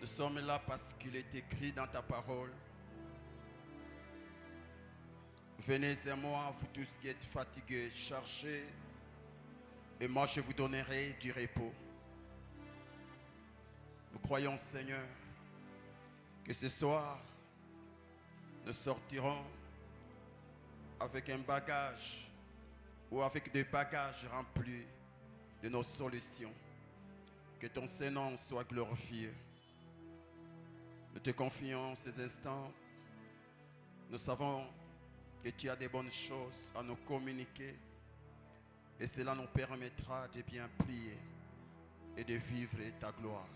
sommes là parce qu'il est écrit dans ta parole. Venez à moi, vous tous qui êtes fatigués, chargés, et moi je vous donnerai du repos. Nous croyons, Seigneur, que ce soir, nous sortirons avec un bagage ou avec des bagages remplis de nos solutions. Que ton Saint-Nom soit glorifié. Nous te confions ces instants. Nous savons que tu as des bonnes choses à nous communiquer et cela nous permettra de bien prier et de vivre ta gloire.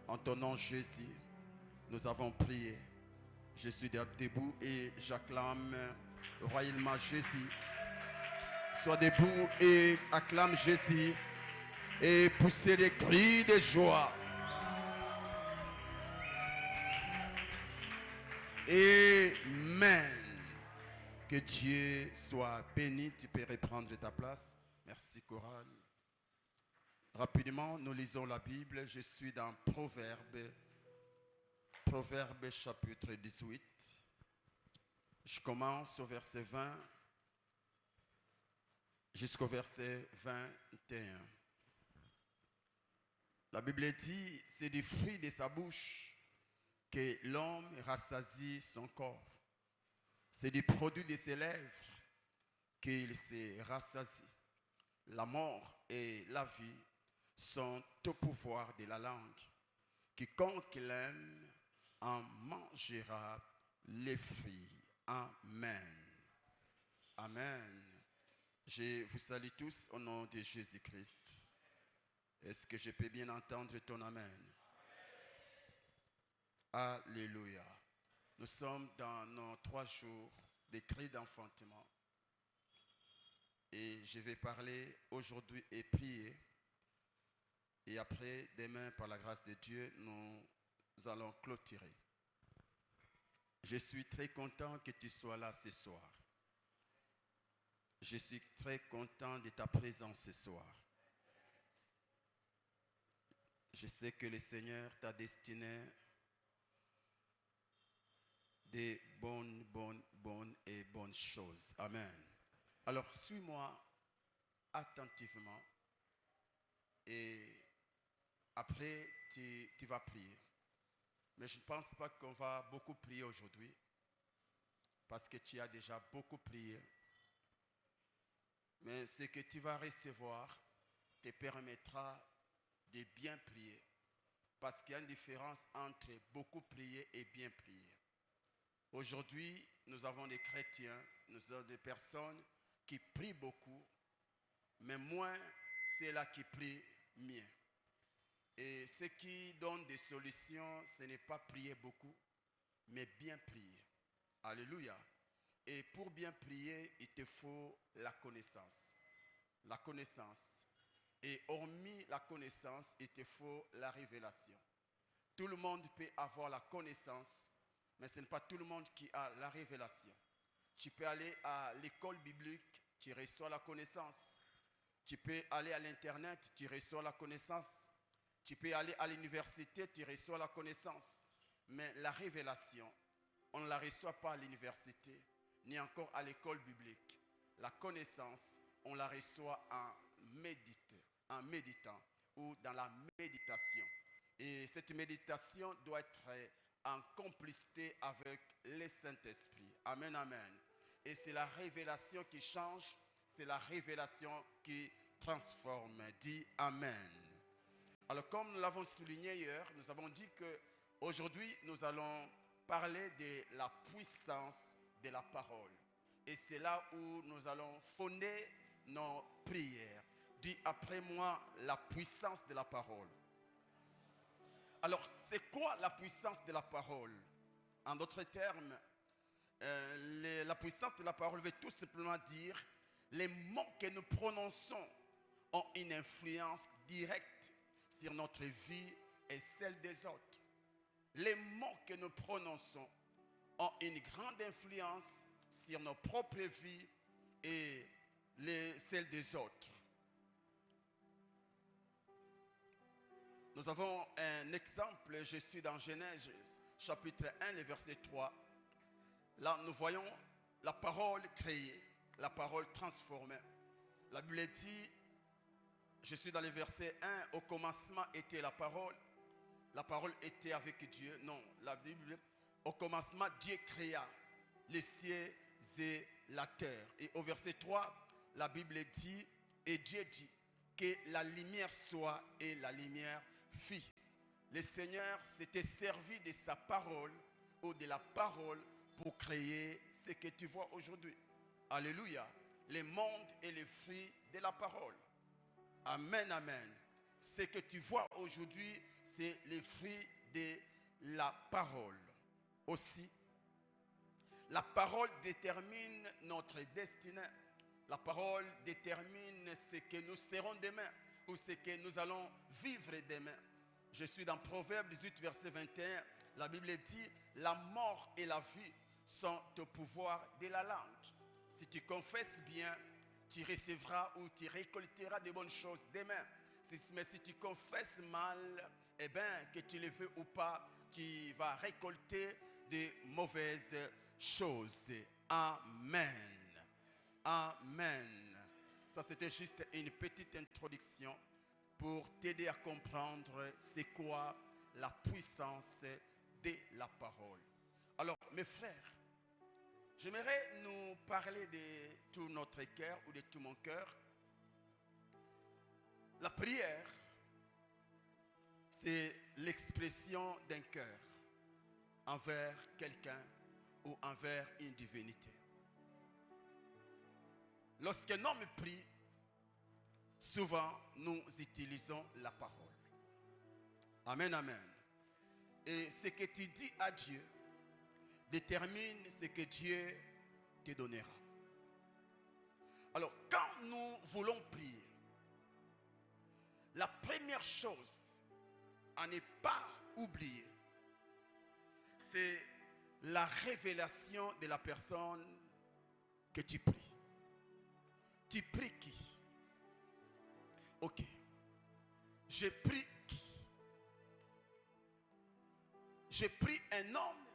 En ton nom Jésus, nous avons prié. Je suis debout et j'acclame royalement Jésus. Sois debout et acclame Jésus et poussez des cris de joie. Amen. Que Dieu soit béni. Tu peux reprendre ta place. Merci, chorale. Rapidement, nous lisons la Bible. Je suis dans Proverbes chapitre 18. Je commence au verset 20 jusqu'au verset 21. La Bible dit, c'est du fruit de sa bouche que l'homme rassasie son corps. C'est du produit de ses lèvres qu'il se rassasie. La mort et la vie sont au pouvoir de la langue. Quiconque l'aime en mangera les fruits. Amen. Amen. Je vous salue tous au nom de Jésus-Christ. Est-ce que je peux bien entendre ton amen? Alléluia. Nous sommes dans nos 3 jours de cris d'enfantement. Et je vais parler aujourd'hui et prier. Et après, demain, par la grâce de Dieu, nous allons clôturer. Je suis très content que tu sois là ce soir. Je suis très content de ta présence ce soir. Je sais que le Seigneur t'a destiné des bonnes choses. Amen. Alors, suis-moi attentivement et après, tu vas prier. Mais je ne pense pas qu'on va beaucoup prier aujourd'hui parce que tu as déjà beaucoup prié. Mais ce que tu vas recevoir te permettra de bien prier. Parce qu'il y a une différence entre beaucoup prier et bien prier. Aujourd'hui, nous avons des chrétiens, nous avons des personnes qui prient beaucoup, mais moins ceux-là qui prient mieux. Et ce qui donne des solutions, ce n'est pas prier beaucoup, mais bien prier. Alléluia. Et pour bien prier, il te faut la connaissance. La connaissance. Et hormis la connaissance, il te faut la révélation. Tout le monde peut avoir la connaissance, mais ce n'est pas tout le monde qui a la révélation. Tu peux aller à l'école biblique, tu reçois la connaissance. Tu peux aller à l'internet, tu reçois la connaissance. Tu peux aller à l'université, tu reçois la connaissance. Mais la révélation, on ne la reçoit pas à l'université, ni encore à l'école biblique. La connaissance, on la reçoit en méditant ou dans la méditation. Et cette méditation doit être en complicité avec le Saint-Esprit. Amen, amen. Et c'est la révélation qui change, c'est la révélation qui transforme. Dis amen. Alors comme nous l'avons souligné hier, nous avons dit qu'aujourd'hui nous allons parler de la puissance de la parole. Et c'est là où nous allons fonder nos prières. Dis après moi la puissance de la parole. Alors c'est quoi la puissance de la parole? En d'autres termes, la puissance de la parole veut tout simplement dire les mots que nous prononçons ont une influence directe sur notre vie et celle des autres. Les mots que nous prononçons ont une grande influence sur nos propres vies et celles des autres. Nous avons un exemple, je suis dans Genèse chapitre 1, le verset 3. Là, nous voyons la parole créée, la parole transformée. La Bible dit, je suis dans le verset 1, au commencement était la parole était avec Dieu. Non, la Bible, au commencement, Dieu créa les cieux et la terre. Et au verset 3, la Bible dit, et Dieu dit, que la lumière soit, et la lumière fit. Le Seigneur s'était servi de sa parole ou de la parole pour créer ce que tu vois aujourd'hui. Alléluia. Le monde est le fruit de la parole. Amen, amen. Ce que tu vois aujourd'hui, c'est le fruit de la parole. Aussi, la parole détermine notre destinée. La parole détermine ce que nous serons demain ou ce que nous allons vivre demain. Je suis dans Proverbe 18, verset 21. La Bible dit, la mort et la vie sont au pouvoir de la langue. Si tu confesses bien, tu recevras ou tu récolteras de bonnes choses demain. Mais si tu confesses mal, eh bien, que tu le veux ou pas, tu vas récolter de mauvaises choses. Amen. Amen. Ça, c'était juste une petite introduction pour t'aider à comprendre c'est quoi la puissance de la parole. Alors, mes frères, j'aimerais nous parler de tout notre cœur ou de tout mon cœur. La prière, c'est l'expression d'un cœur envers quelqu'un ou envers une divinité. Lorsqu'un homme prie, souvent nous utilisons la parole. Amen, amen. Et ce que tu dis à Dieu détermine ce que Dieu te donnera. Alors, quand nous voulons prier, la première chose à ne pas oublier, c'est la révélation de la personne que tu pries. Tu pries qui? Ok. Je prie qui? Je prie un homme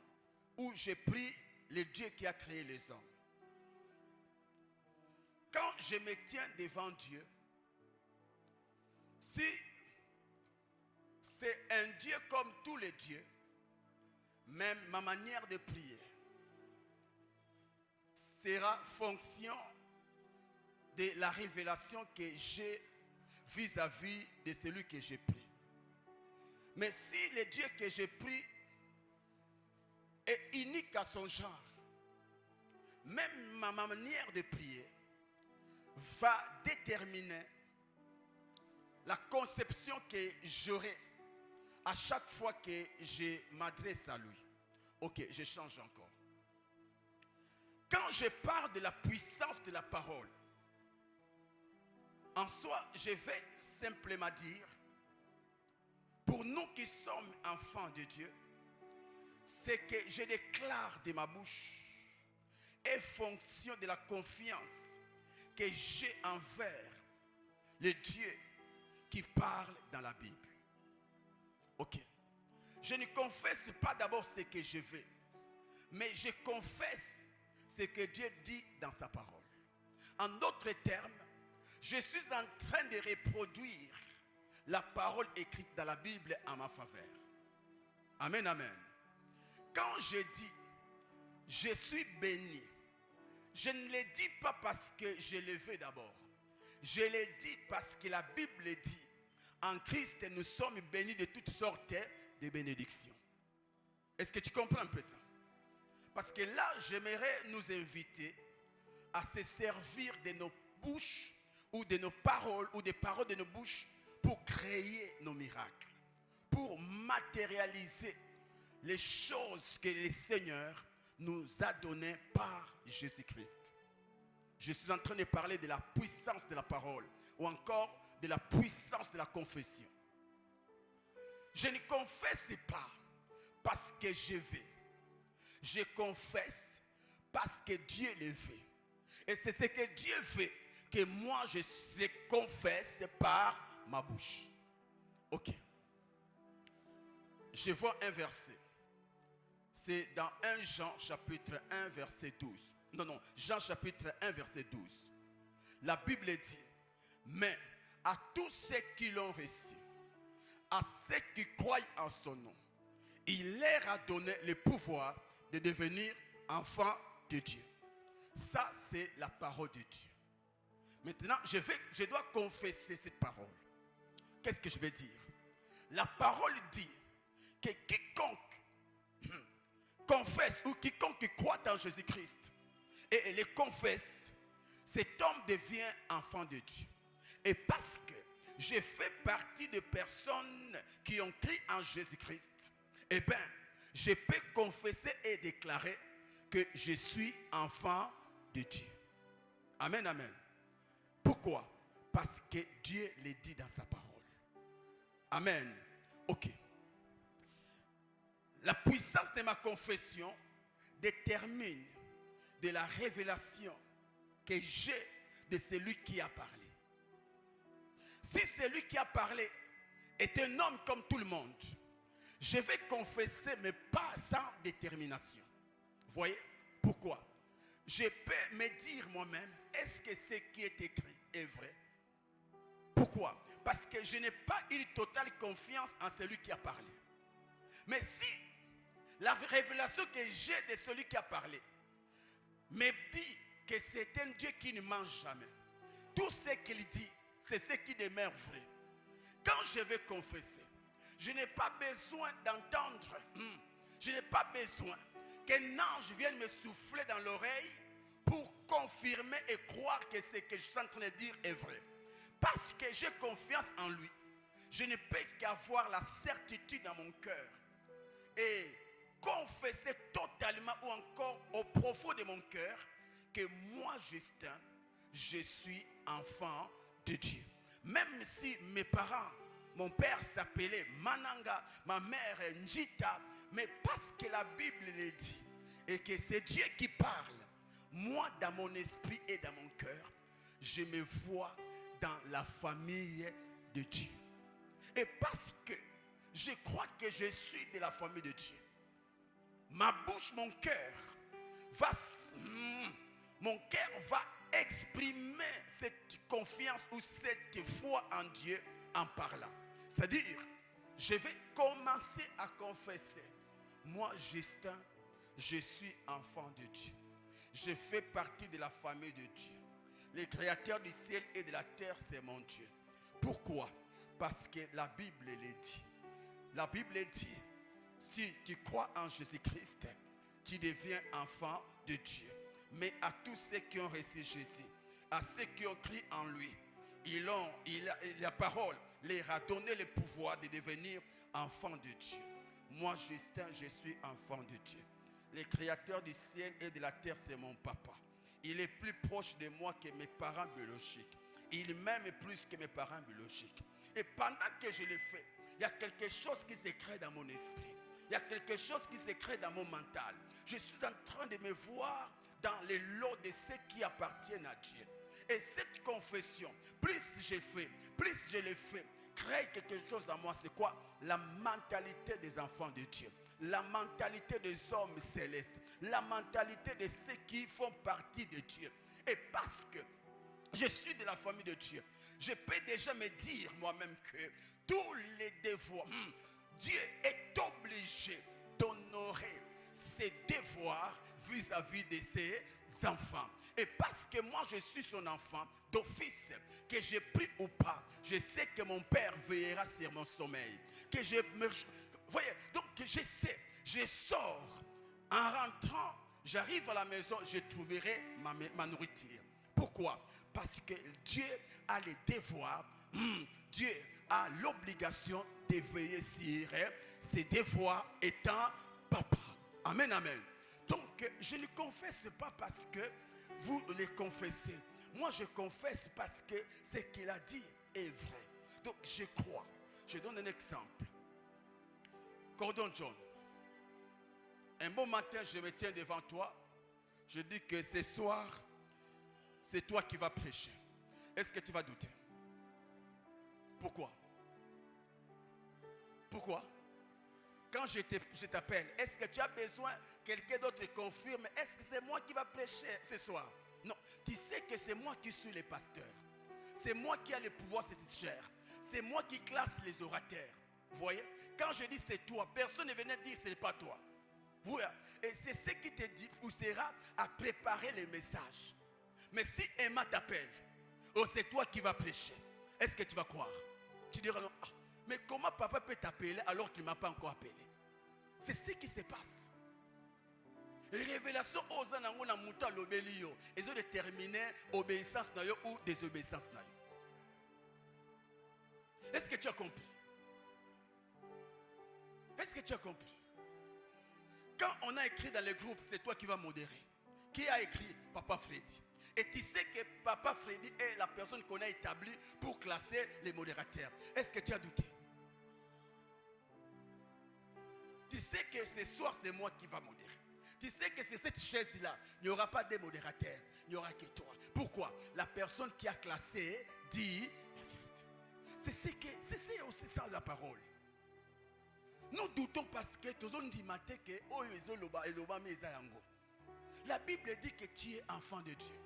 ou je prie le Dieu qui a créé les hommes? Quand je me tiens devant Dieu, si c'est un Dieu comme tous les dieux, même ma manière de prier sera fonction de la révélation que j'ai vis-à-vis de celui que j'ai prie. Mais si le Dieu que j'ai prie est unique à son genre, même ma manière de prier va déterminer la conception que j'aurai à chaque fois que je m'adresse à lui. Ok, je change encore. Quand je parle de la puissance de la parole, en soi, je vais simplement dire, pour nous qui sommes enfants de Dieu, c'est que je déclare de ma bouche, et fonction de la confiance que j'ai envers le Dieu qui parle dans la Bible. Ok. Je ne confesse pas d'abord ce que je veux, mais je confesse ce que Dieu dit dans sa parole. En d'autres termes, je suis en train de reproduire la parole écrite dans la Bible en ma faveur. Amen, amen. Quand je dis, je suis béni, je ne le dis pas parce que je le veux d'abord. Je le dis parce que la Bible dit, en Christ, nous sommes bénis de toutes sortes de bénédictions. Est-ce que tu comprends un peu ça? Parce que là, j'aimerais nous inviter à se servir de nos bouches ou de nos paroles ou des paroles de nos bouches pour créer nos miracles, pour matérialiser les choses que le Seigneur nous a données par Jésus-Christ. Je suis en train de parler de la puissance de la parole ou encore de la puissance de la confession. Je ne confesse pas parce que je veux. Je confesse parce que Dieu le veut. Et c'est ce que Dieu veut que moi je confesse par ma bouche. Ok. je vois un verset. C'est dans 1 Jean chapitre 1 verset 12. Non, Jean chapitre 1 verset 12. La Bible dit, mais à tous ceux qui l'ont reçu, à ceux qui croient en son nom, il leur a donné le pouvoir de devenir enfants de Dieu. Ça, c'est la parole de Dieu. Maintenant, je dois confesser cette parole. Qu'est-ce que je vais dire? La parole dit que quiconque confesse ou quiconque croit en Jésus-Christ et le confesse, cet homme devient enfant de Dieu. Et parce que je fais partie des personnes qui ont cru en Jésus-Christ, eh bien, je peux confesser et déclarer que je suis enfant de Dieu. Amen, amen. Pourquoi? Parce que Dieu le dit dans sa parole. Amen. Ok. La puissance de ma confession détermine de la révélation que j'ai de celui qui a parlé. Si celui qui a parlé est un homme comme tout le monde, je vais confesser, mais pas sans détermination. Vous voyez? Pourquoi? Je peux me dire moi-même, est-ce que ce qui est écrit est vrai? Pourquoi? Parce que je n'ai pas une totale confiance en celui qui a parlé. Mais si la révélation que j'ai de celui qui a parlé me dit que c'est un Dieu qui ne ment jamais, tout ce qu'il dit, c'est ce qui demeure vrai. Quand je vais confesser, je n'ai pas besoin d'entendre, je n'ai pas besoin qu'un ange vienne me souffler dans l'oreille pour confirmer et croire que ce que je suis en train de dire est vrai. Parce que j'ai confiance en lui, je ne peux qu'avoir la certitude dans mon cœur et confesser totalement ou encore au profond de mon cœur que moi, Justin, je suis enfant de Dieu. Même si mes parents, mon père s'appelait Mananga, ma mère Njita, mais parce que la Bible le dit et que c'est Dieu qui parle, moi dans mon esprit et dans mon cœur, je me vois dans la famille de Dieu. Et parce que je crois que je suis de la famille de Dieu, ma bouche, mon cœur va exprimer cette confiance ou cette foi en Dieu en parlant. C'est-à-dire, je vais commencer à confesser. Moi, Justin, je suis enfant de Dieu. Je fais partie de la famille de Dieu. Le créateur du ciel et de la terre, c'est mon Dieu. Pourquoi? Parce que la Bible le dit. La Bible dit, si tu crois en Jésus-Christ, tu deviens enfant de Dieu. Mais à tous ceux qui ont reçu Jésus, à ceux qui ont cru en lui, la parole leur a donné le pouvoir de devenir enfant de Dieu. Moi, Justin, je suis enfant de Dieu. Le créateur du ciel et de la terre, c'est mon papa. Il est plus proche de moi que mes parents biologiques. Il m'aime plus que mes parents biologiques. Et pendant que je le fais, il y a quelque chose qui se crée dans mon esprit. Il y a quelque chose qui se crée dans mon mental. Je suis en train de me voir dans les lots de ceux qui appartiennent à Dieu. Et cette confession, plus je le fais, crée quelque chose en moi. C'est quoi? La mentalité des enfants de Dieu. La mentalité des hommes célestes. La mentalité de ceux qui font partie de Dieu. Et parce que je suis de la famille de Dieu, je peux déjà me dire moi-même que tous les devoirs, Dieu est obligé d'honorer ses devoirs vis-à-vis de ses enfants. Et parce que moi je suis son enfant, d'office, que je prie ou pas, je sais que mon Père veillera sur mon sommeil. Que je me... Voyez, donc je sais, je sors, en rentrant, j'arrive à la maison, je trouverai ma nourriture. Pourquoi? Parce que Dieu a les devoirs, Dieu a l'obligation de veiller sur ses devoirs étant papa. Amen, amen. Donc, je ne le confesse pas parce que vous le confessez. Moi, je confesse parce que ce qu'il a dit est vrai. Donc, je crois. Je donne un exemple. Gordon John. Un bon matin, je me tiens devant toi. Je dis que ce soir, c'est toi qui vas prêcher. Est-ce que tu vas douter? Pourquoi? Pourquoi? quand je t'appelle, est-ce que tu as besoin que quelqu'un d'autre confirme? Est-ce que c'est moi qui va prêcher ce soir? Non, tu sais que c'est moi qui suis le pasteur. C'est moi qui ai le pouvoir sur cette chair. C'est moi qui classe les orateurs. Vous voyez? Quand je dis c'est toi, personne ne venait dire ce n'est pas toi. Voilà. Et c'est ce qui te dit ou sera à préparer les messages. Mais si Emma t'appelle, oh, c'est toi qui vas prêcher, est-ce que tu vas croire? Tu diras non. Ah, mais comment papa peut t'appeler alors qu'il ne m'a pas encore appelé? C'est ce qui se passe. Révélation aux anango na muta lobelio. Ils ont déterminé obéissance ou désobéissance. Est-ce que tu as compris? Est-ce que tu as compris? Quand on a écrit dans le groupe, c'est toi qui vas modérer. Qui a écrit? Papa Freddy. Et tu sais que Papa Freddy est la personne qu'on a établie pour classer les modérateurs. Est-ce que tu as douté? Tu sais que ce soir, c'est moi qui va modérer. Tu sais que c'est cette chaise-là, il n'y aura pas de modérateurs, il n'y aura que toi. Pourquoi? La personne qui a classé dit la vérité. C'est aussi ça la parole. Nous doutons parce que tous on dit matin que la Bible dit que tu es enfant de Dieu.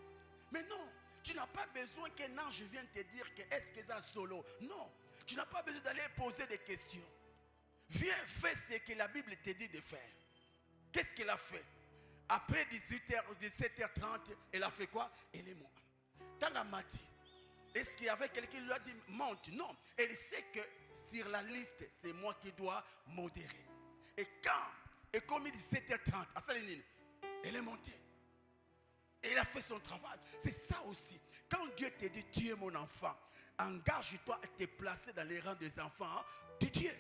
Mais non, tu n'as pas besoin qu'un ange vienne te dire que est-ce que ça solo. Non, tu n'as pas besoin d'aller poser des questions. Viens, fais ce que la Bible te dit de faire. Qu'est-ce qu'elle a fait? Après 18h, 17h30, elle a fait quoi? Elle est morte. Dans la matinée, est-ce qu'il y avait quelqu'un qui lui a dit monte? Non, elle sait que sur la liste, c'est moi qui dois modérer. Et quand, et comme il dit 17h30, à Salinine, elle est montée. Et elle a fait son travail. C'est ça aussi. Quand Dieu te dit tu es mon enfant, engage-toi à te placer dans les rangs des enfants de Dieu.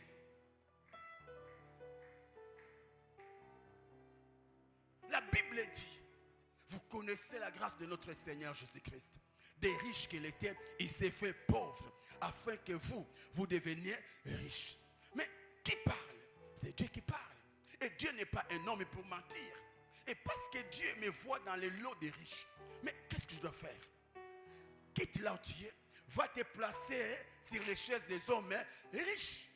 La Bible dit, vous connaissez la grâce de notre Seigneur Jésus-Christ. Des riches qu'il était, il s'est fait pauvre afin que vous deveniez riches. Mais qui parle? C'est Dieu qui parle. Et Dieu n'est pas un homme pour mentir. Et parce que Dieu me voit dans les lots des riches, mais qu'est-ce que je dois faire? Quitte là où tu es, va te placer sur les chaises des hommes riches.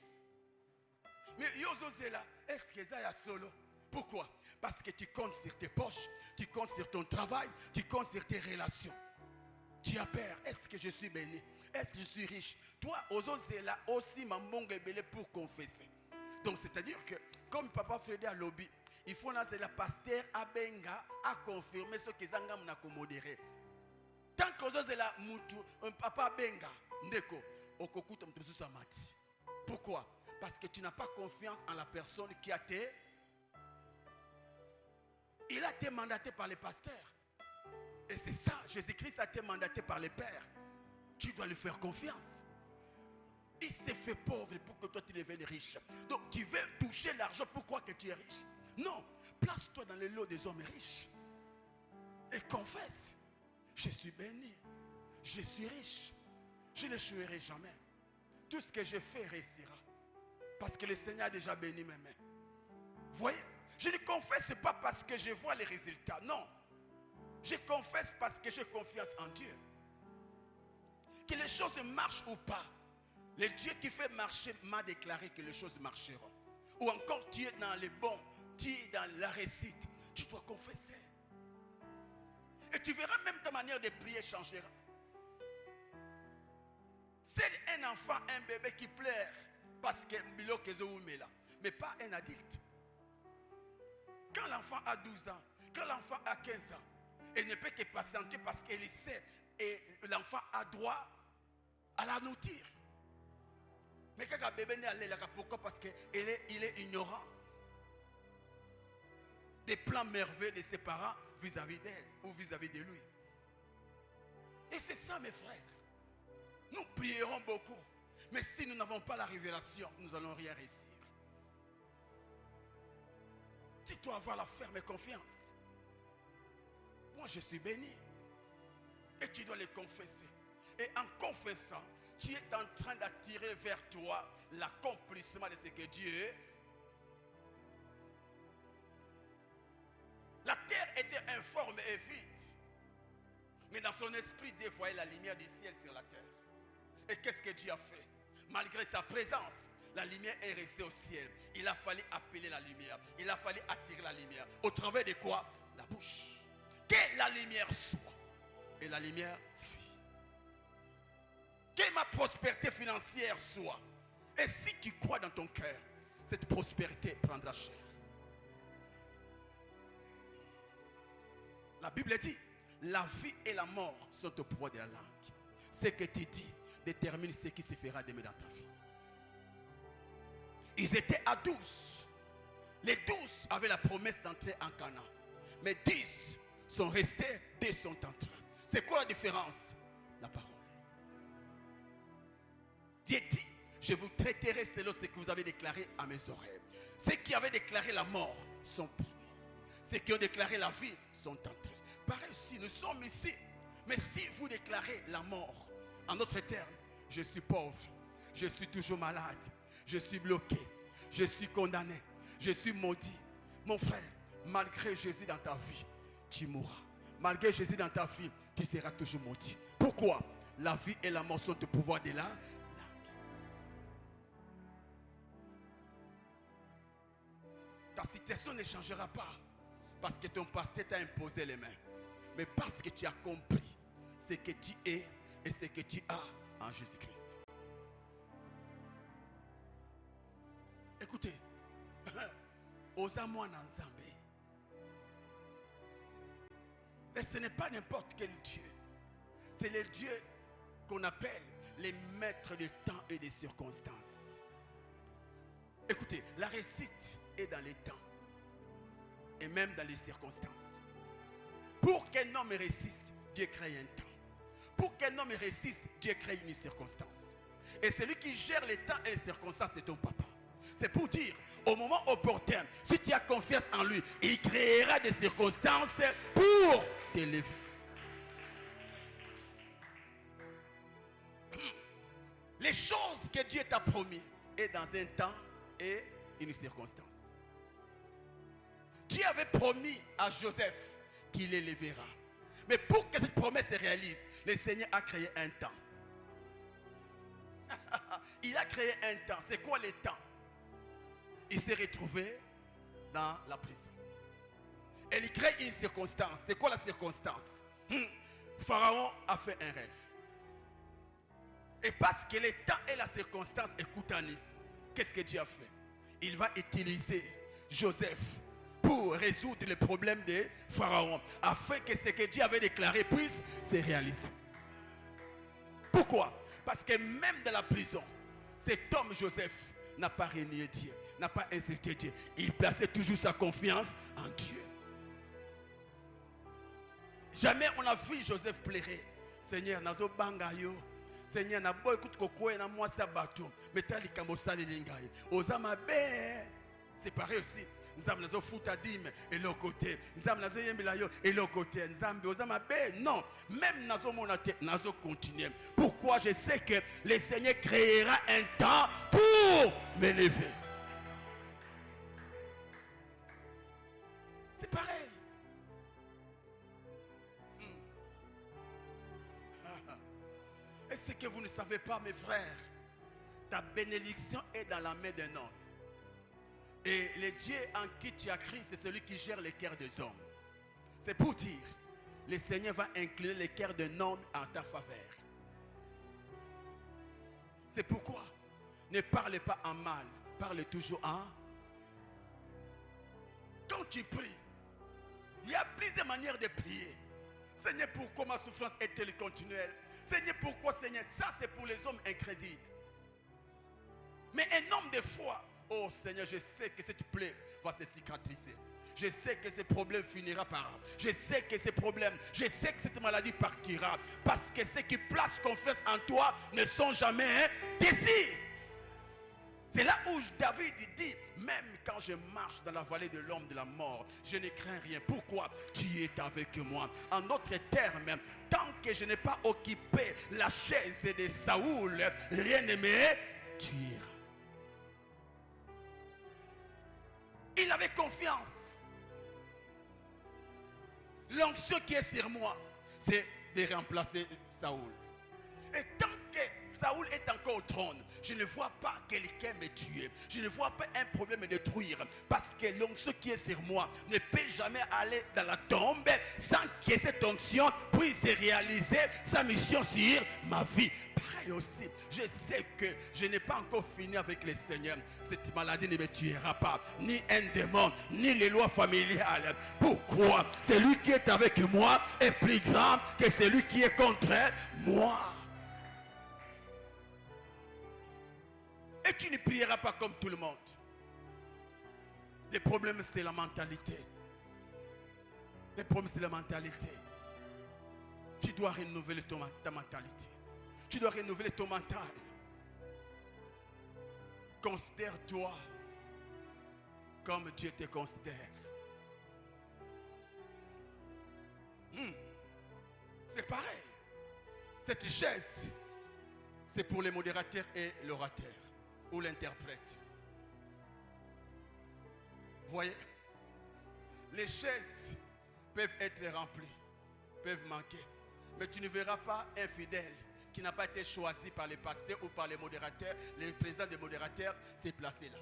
Mais Yozozela, est-ce que ça y a solo? Pourquoi? Parce que tu comptes sur tes poches, tu comptes sur ton travail, tu comptes sur tes relations. Tu as peur. Est-ce que je suis béni? Est-ce que je suis riche? Toi, Ozozela aussi mambonge belé pour confesser. Donc c'est-à-dire que, comme Papa Freddy a lobby, il faut lancer la pasteur Abenga à confirmer ce que Zangam n'a commodéré. Tant qu'Ozozela Moutou, un Papa Benga, Ndeko, Okokuta Mtusu Samati. Pourquoi? Parce que tu n'as pas confiance en la personne qui a été. Il a été mandaté par les pasteurs. Et c'est ça, Jésus-Christ a été mandaté par les pères. Tu dois lui faire confiance. Il s'est fait pauvre pour que toi tu deviennes riche. Donc tu veux toucher l'argent, pourquoi que tu es riche? Non, place-toi dans les lots des hommes riches. Et confesse. Je suis béni. Je suis riche. Je ne chouerai jamais. Tout ce que je fais réussira. Parce que le Seigneur a déjà béni mes mains. Vous voyez? Je ne confesse pas parce que je vois les résultats. Non. Je confesse parce que j'ai confiance en Dieu. Que les choses marchent ou pas. Le Dieu qui fait marcher m'a déclaré que les choses marcheront. Ou encore tu es dans les bons, tu es dans la réussite. Tu dois confesser. Et tu verras même ta manière de prier changera. C'est un enfant, un bébé qui pleure parce que mais pas un adulte. Quand l'enfant a 12 ans, quand l'enfant a 15 ans, il ne peut que patienter parce qu'il sait et l'enfant a droit à la nourriture. Mais quand un bébé n'est allé là, pourquoi? Parce qu'il est ignorant des plans merveilleux de ses parents vis-à-vis d'elle ou vis-à-vis de lui. Et c'est ça mes frères. Nous prierons beaucoup. Mais si nous n'avons pas la révélation, nous n'allons rien réussir. Tu dois avoir la ferme confiance. Moi je suis béni. Et tu dois le confesser. Et en confessant, tu es en train d'attirer vers toi l'accomplissement de ce que Dieu. La terre était informe et vide. Mais dans son esprit, Dieu voyait la lumière du ciel sur la terre. Et qu'est-ce que Dieu a fait? Malgré sa présence, La lumière est restée au ciel. Il a fallu appeler la lumière. Il a fallu attirer la lumière. Au travers de quoi? La bouche. Que la lumière soit. Et la lumière fut. Que ma prospérité financière soit. Et si tu crois dans ton cœur, cette prospérité prendra chair. La Bible dit, la vie et la mort sont au pouvoir de la langue. Ce que tu dis détermine ce qui se fera demain dans ta vie. Ils étaient à 12. Les 12 avaient la promesse d'entrer en Canaan. Mais 10 sont restés, 2 sont entrés. C'est quoi la différence? La parole. Dieu dit, je vous traiterai selon ce que vous avez déclaré à mes oreilles. Ceux qui avaient déclaré la mort sont morts. Ceux qui ont déclaré la vie sont entrés. Pareil aussi, nous sommes ici. Mais si vous déclarez la mort, en d'autres termes, je suis pauvre, je suis toujours malade, je suis bloqué, je suis condamné, je suis maudit. Mon frère, malgré Jésus dans ta vie, tu mourras. Malgré Jésus dans ta vie, tu seras toujours maudit. Pourquoi? La vie et la mort sont au pouvoir de la langue. Ta situation ne changera pas parce que ton pasteur t'a imposé les mains, mais parce que tu as compris ce que tu es et ce que tu as en Jésus-Christ. Écoutez, osa mwana nzambe. Et ce n'est pas n'importe quel Dieu. C'est le Dieu qu'on appelle les maîtres du temps et des circonstances. Écoutez, la réussite est dans les temps et même dans les circonstances. Pour qu'un homme réussisse, Dieu crée un temps. Pour qu'un homme réussisse, Dieu crée une circonstance. Et celui qui gère les temps et les circonstances, c'est ton papa. C'est pour dire, au moment opportun, si tu as confiance en lui, il créera des circonstances pour t'élever. Les choses que Dieu t'a promis est dans un temps et une circonstance. Dieu avait promis à Joseph qu'il l'élèvera. Mais pour que cette promesse se réalise, le Seigneur a créé un temps. Il a créé un temps. C'est quoi le temps? Il s'est retrouvé dans la prison. Et il crée une circonstance. C'est quoi la circonstance? Pharaon a fait un rêve. Et parce que le temps et la circonstance écoutent Annie, qu'est-ce que Dieu a fait? Il va utiliser Joseph pour résoudre les problèmes de Pharaon, afin que ce que Dieu avait déclaré puisse se réaliser. Pourquoi? Parce que même dans la prison, cet homme Joseph n'a pas renié Dieu, n'a pas insulté Dieu. Il plaçait toujours sa confiance en Dieu. Jamais on a vu Joseph pleurer. Seigneur, nazo bangayo. Seigneur, na boy écoute koko na moi sabato. Metali kambosa lingaye. Ozama be. C'est pareil aussi. Nzambe nazo futa dime et l'autre côté. Nzambe nazo yembela yo et l'autre côté. Nzambe ozama be. Non, même nazo monate nazo continuer. Pourquoi? Je sais que le Seigneur créera un temps pour m'élever. C'est pareil. Et ce que vous ne savez pas, mes frères, ta bénédiction est dans la main d'un homme. Et le Dieu en qui tu as cru, c'est celui qui gère les cœurs des hommes. C'est pour dire, le Seigneur va incliner les cœurs d'un homme en ta faveur. C'est pourquoi, ne parle pas en mal, parle toujours en. Quand tu pries, il y a plusieurs manières de prier. Seigneur, pourquoi ma souffrance est-elle continuelle? Seigneur, pourquoi, Seigneur? Ça, c'est pour les hommes incrédules. Mais un homme de foi, oh Seigneur, je sais que cette plaie va se cicatriser. Je sais que ce problème finira par là. Je sais que ces problèmes, je sais que cette maladie partira. Parce que ceux qui placent confiance en toi ne sont jamais déçus. C'est là où David dit, même quand je marche dans la vallée de l'ombre de la mort, je ne crains rien. Pourquoi? Tu es avec moi. En d'autres termes, tant que je n'ai pas occupé la chaise de Saoul, rien ne me tuera. Il avait confiance. L'onction qui est sur moi, c'est de remplacer Saoul. Et tant que Saoul est encore au trône, Je ne vois pas quelqu'un me tuer. Je ne vois pas un problème me détruire. Parce que l'onction qui est sur moi ne peut jamais aller dans la tombe sans que cette onction puisse réaliser sa mission sur ma vie. Pareil aussi, je sais que je n'ai pas encore fini avec le Seigneur. Cette maladie ne me tuera pas, ni un démon, ni les lois familiales. Pourquoi? Celui qui est avec moi est plus grand que celui qui est contre moi. Et tu ne prieras pas comme tout le monde. Le problème, c'est la mentalité. Le problème, c'est la mentalité. Tu dois renouveler ta mentalité. Tu dois renouveler ton mental. Considère-toi comme Dieu te considère. C'est pareil. Cette chaise, c'est pour les modérateurs et l'orateur ou l'interprète. Voyez, les chaises peuvent être remplies, peuvent manquer. Mais tu ne verras pas un fidèle qui n'a pas été choisi par les pasteurs ou par les modérateurs. Le président des modérateurs s'est placé là.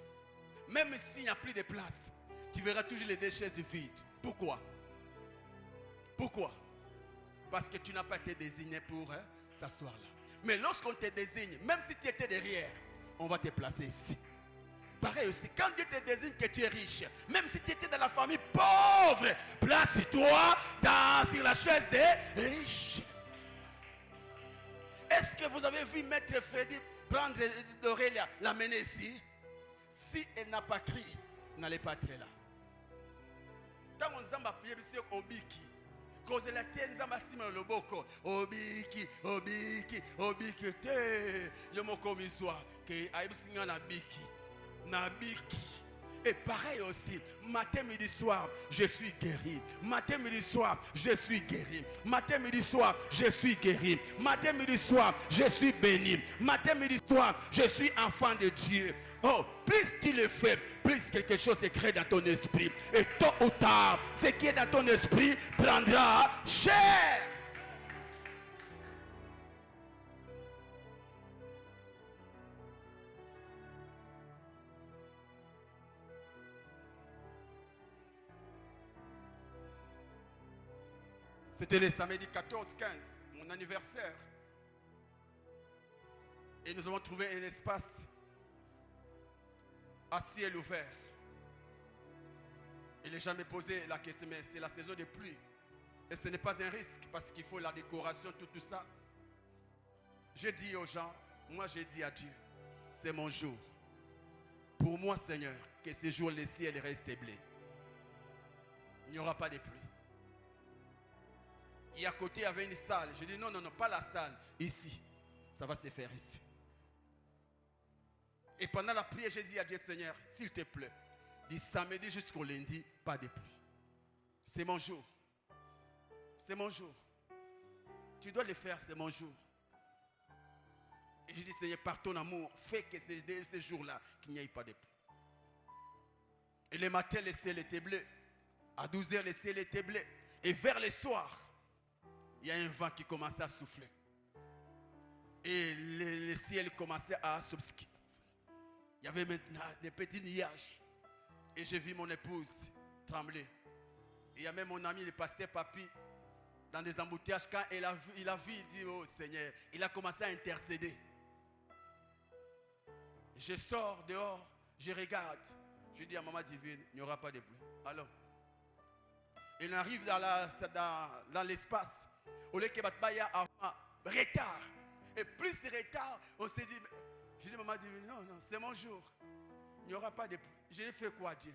Même s'il n'y a plus de place, tu verras toujours les deux chaises vides. Pourquoi? Pourquoi? Parce que tu n'as pas été désigné pour s'asseoir là. Mais lorsqu'on te désigne, même si tu étais derrière, on va te placer ici. Pareil aussi, quand Dieu te désigne que tu es riche, même si tu étais dans la famille pauvre, place-toi sur la chaise des riches. Est-ce que vous avez vu Maître Freddy prendre Aurélia, l'amener ici? Si elle n'a pas crié, elle n'allait pas être là. Quand on s'en va prier, c'est Obiki. Quand elle a été nzamba sima loboko, Obiki, Obiki, Obiki, te, yomoko miswa, que aïbsinga na biki. Nabiki. Et pareil aussi, matin, midi, soir, je suis guéri. Matin, midi, soir, je suis guéri. Matin, midi, soir, je suis guéri. Matin, midi, soir, je suis béni. Matin, midi, soir, je suis enfant de Dieu. Oh, plus tu le fais, plus quelque chose est créé dans ton esprit. Et tôt ou tard, ce qui est dans ton esprit prendra chair. C'était le samedi 14-15, mon anniversaire. Et nous avons trouvé un espace à ciel ouvert. Et les gens me posaient la question, mais c'est la saison de pluie. Et ce n'est pas un risque parce qu'il faut la décoration, tout ça. J'ai dit aux gens, moi j'ai dit à Dieu, c'est mon jour. Pour moi, Seigneur, que ce jour, le ciel reste bleu. Il n'y aura pas de pluie. Et à côté, il y avait une salle. J'ai dit non, non, non, pas la salle. Ici. Ça va se faire ici. Et pendant la prière, j'ai dit à Dieu, Seigneur, s'il te plaît, du samedi jusqu'au lundi, pas de pluie. C'est mon jour. C'est mon jour. Tu dois le faire, c'est mon jour. Et j'ai dit, Seigneur, par ton amour, fais que ces jours-là, qu'il n'y ait pas de pluie. Et le matin, le ciel était bleu. À 12h, le ciel était bleu. Et vers le soir, il y a un vent qui commençait à souffler. Et le ciel commençait à s'obscurer. Il y avait maintenant des petits nuages. Et j'ai vu mon épouse trembler. Et il y a même mon ami, le pasteur Papi, dans des embouteillages. Quand il a vu, il dit, oh Seigneur, il a commencé à intercéder. Je sors dehors, je regarde. Je dis à Maman Divine, il n'y aura pas de pluie. Alors, il arrive dans l'espace. Au lieu que Batbaya a retard. Et plus de retard, on s'est dit, je dis Maman Divine, non, non, c'est mon jour. Il n'y aura pas de pluie. J'ai fait quoi, Dieu?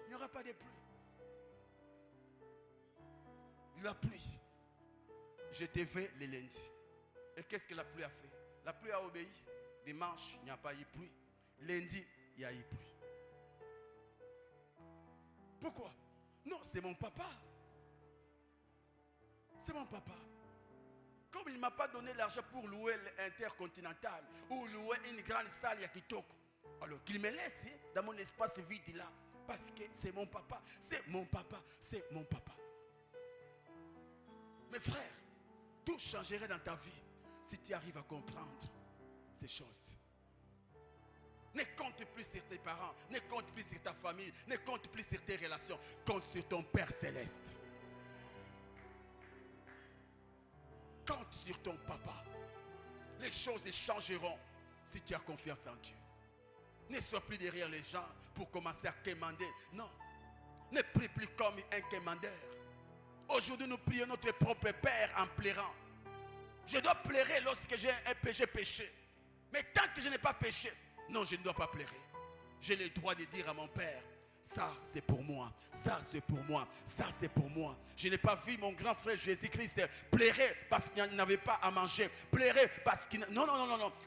Il n'y aura pas de pluie. La pluie. Je te vais le lundi. Et qu'est-ce que la pluie a fait? La pluie a obéi. Dimanche, il n'y a pas eu pluie. Lundi, il y a eu pluie. Pourquoi? Non, c'est mon papa. C'est mon papa. Comme il ne m'a pas donné l'argent pour louer l'intercontinental ou louer une grande salle à Kitoko, alors qu'il me laisse dans mon espace vide là. Parce que c'est mon papa. C'est mon papa. C'est mon papa. Mes frères, tout changerait dans ta vie si tu arrives à comprendre ces choses. Ne compte plus sur tes parents, ne compte plus sur ta famille, ne compte plus sur tes relations, compte sur ton Père céleste. Compte sur ton papa. Les choses changeront si tu as confiance en Dieu. Ne sois plus derrière les gens pour commencer à quémander. Non, ne prie plus comme un quémandeur. Aujourd'hui, nous prions notre propre Père en pleurant. Je dois pleurer lorsque j'ai un péché. Mais tant que je n'ai pas péché, non, je ne dois pas pleurer. J'ai le droit de dire à mon Père, ça c'est pour moi, ça c'est pour moi, ça c'est pour moi. Je n'ai pas vu mon grand frère Jésus-Christ pleurer parce qu'il n'avait pas à manger. Pleurer parce qu'il... Non.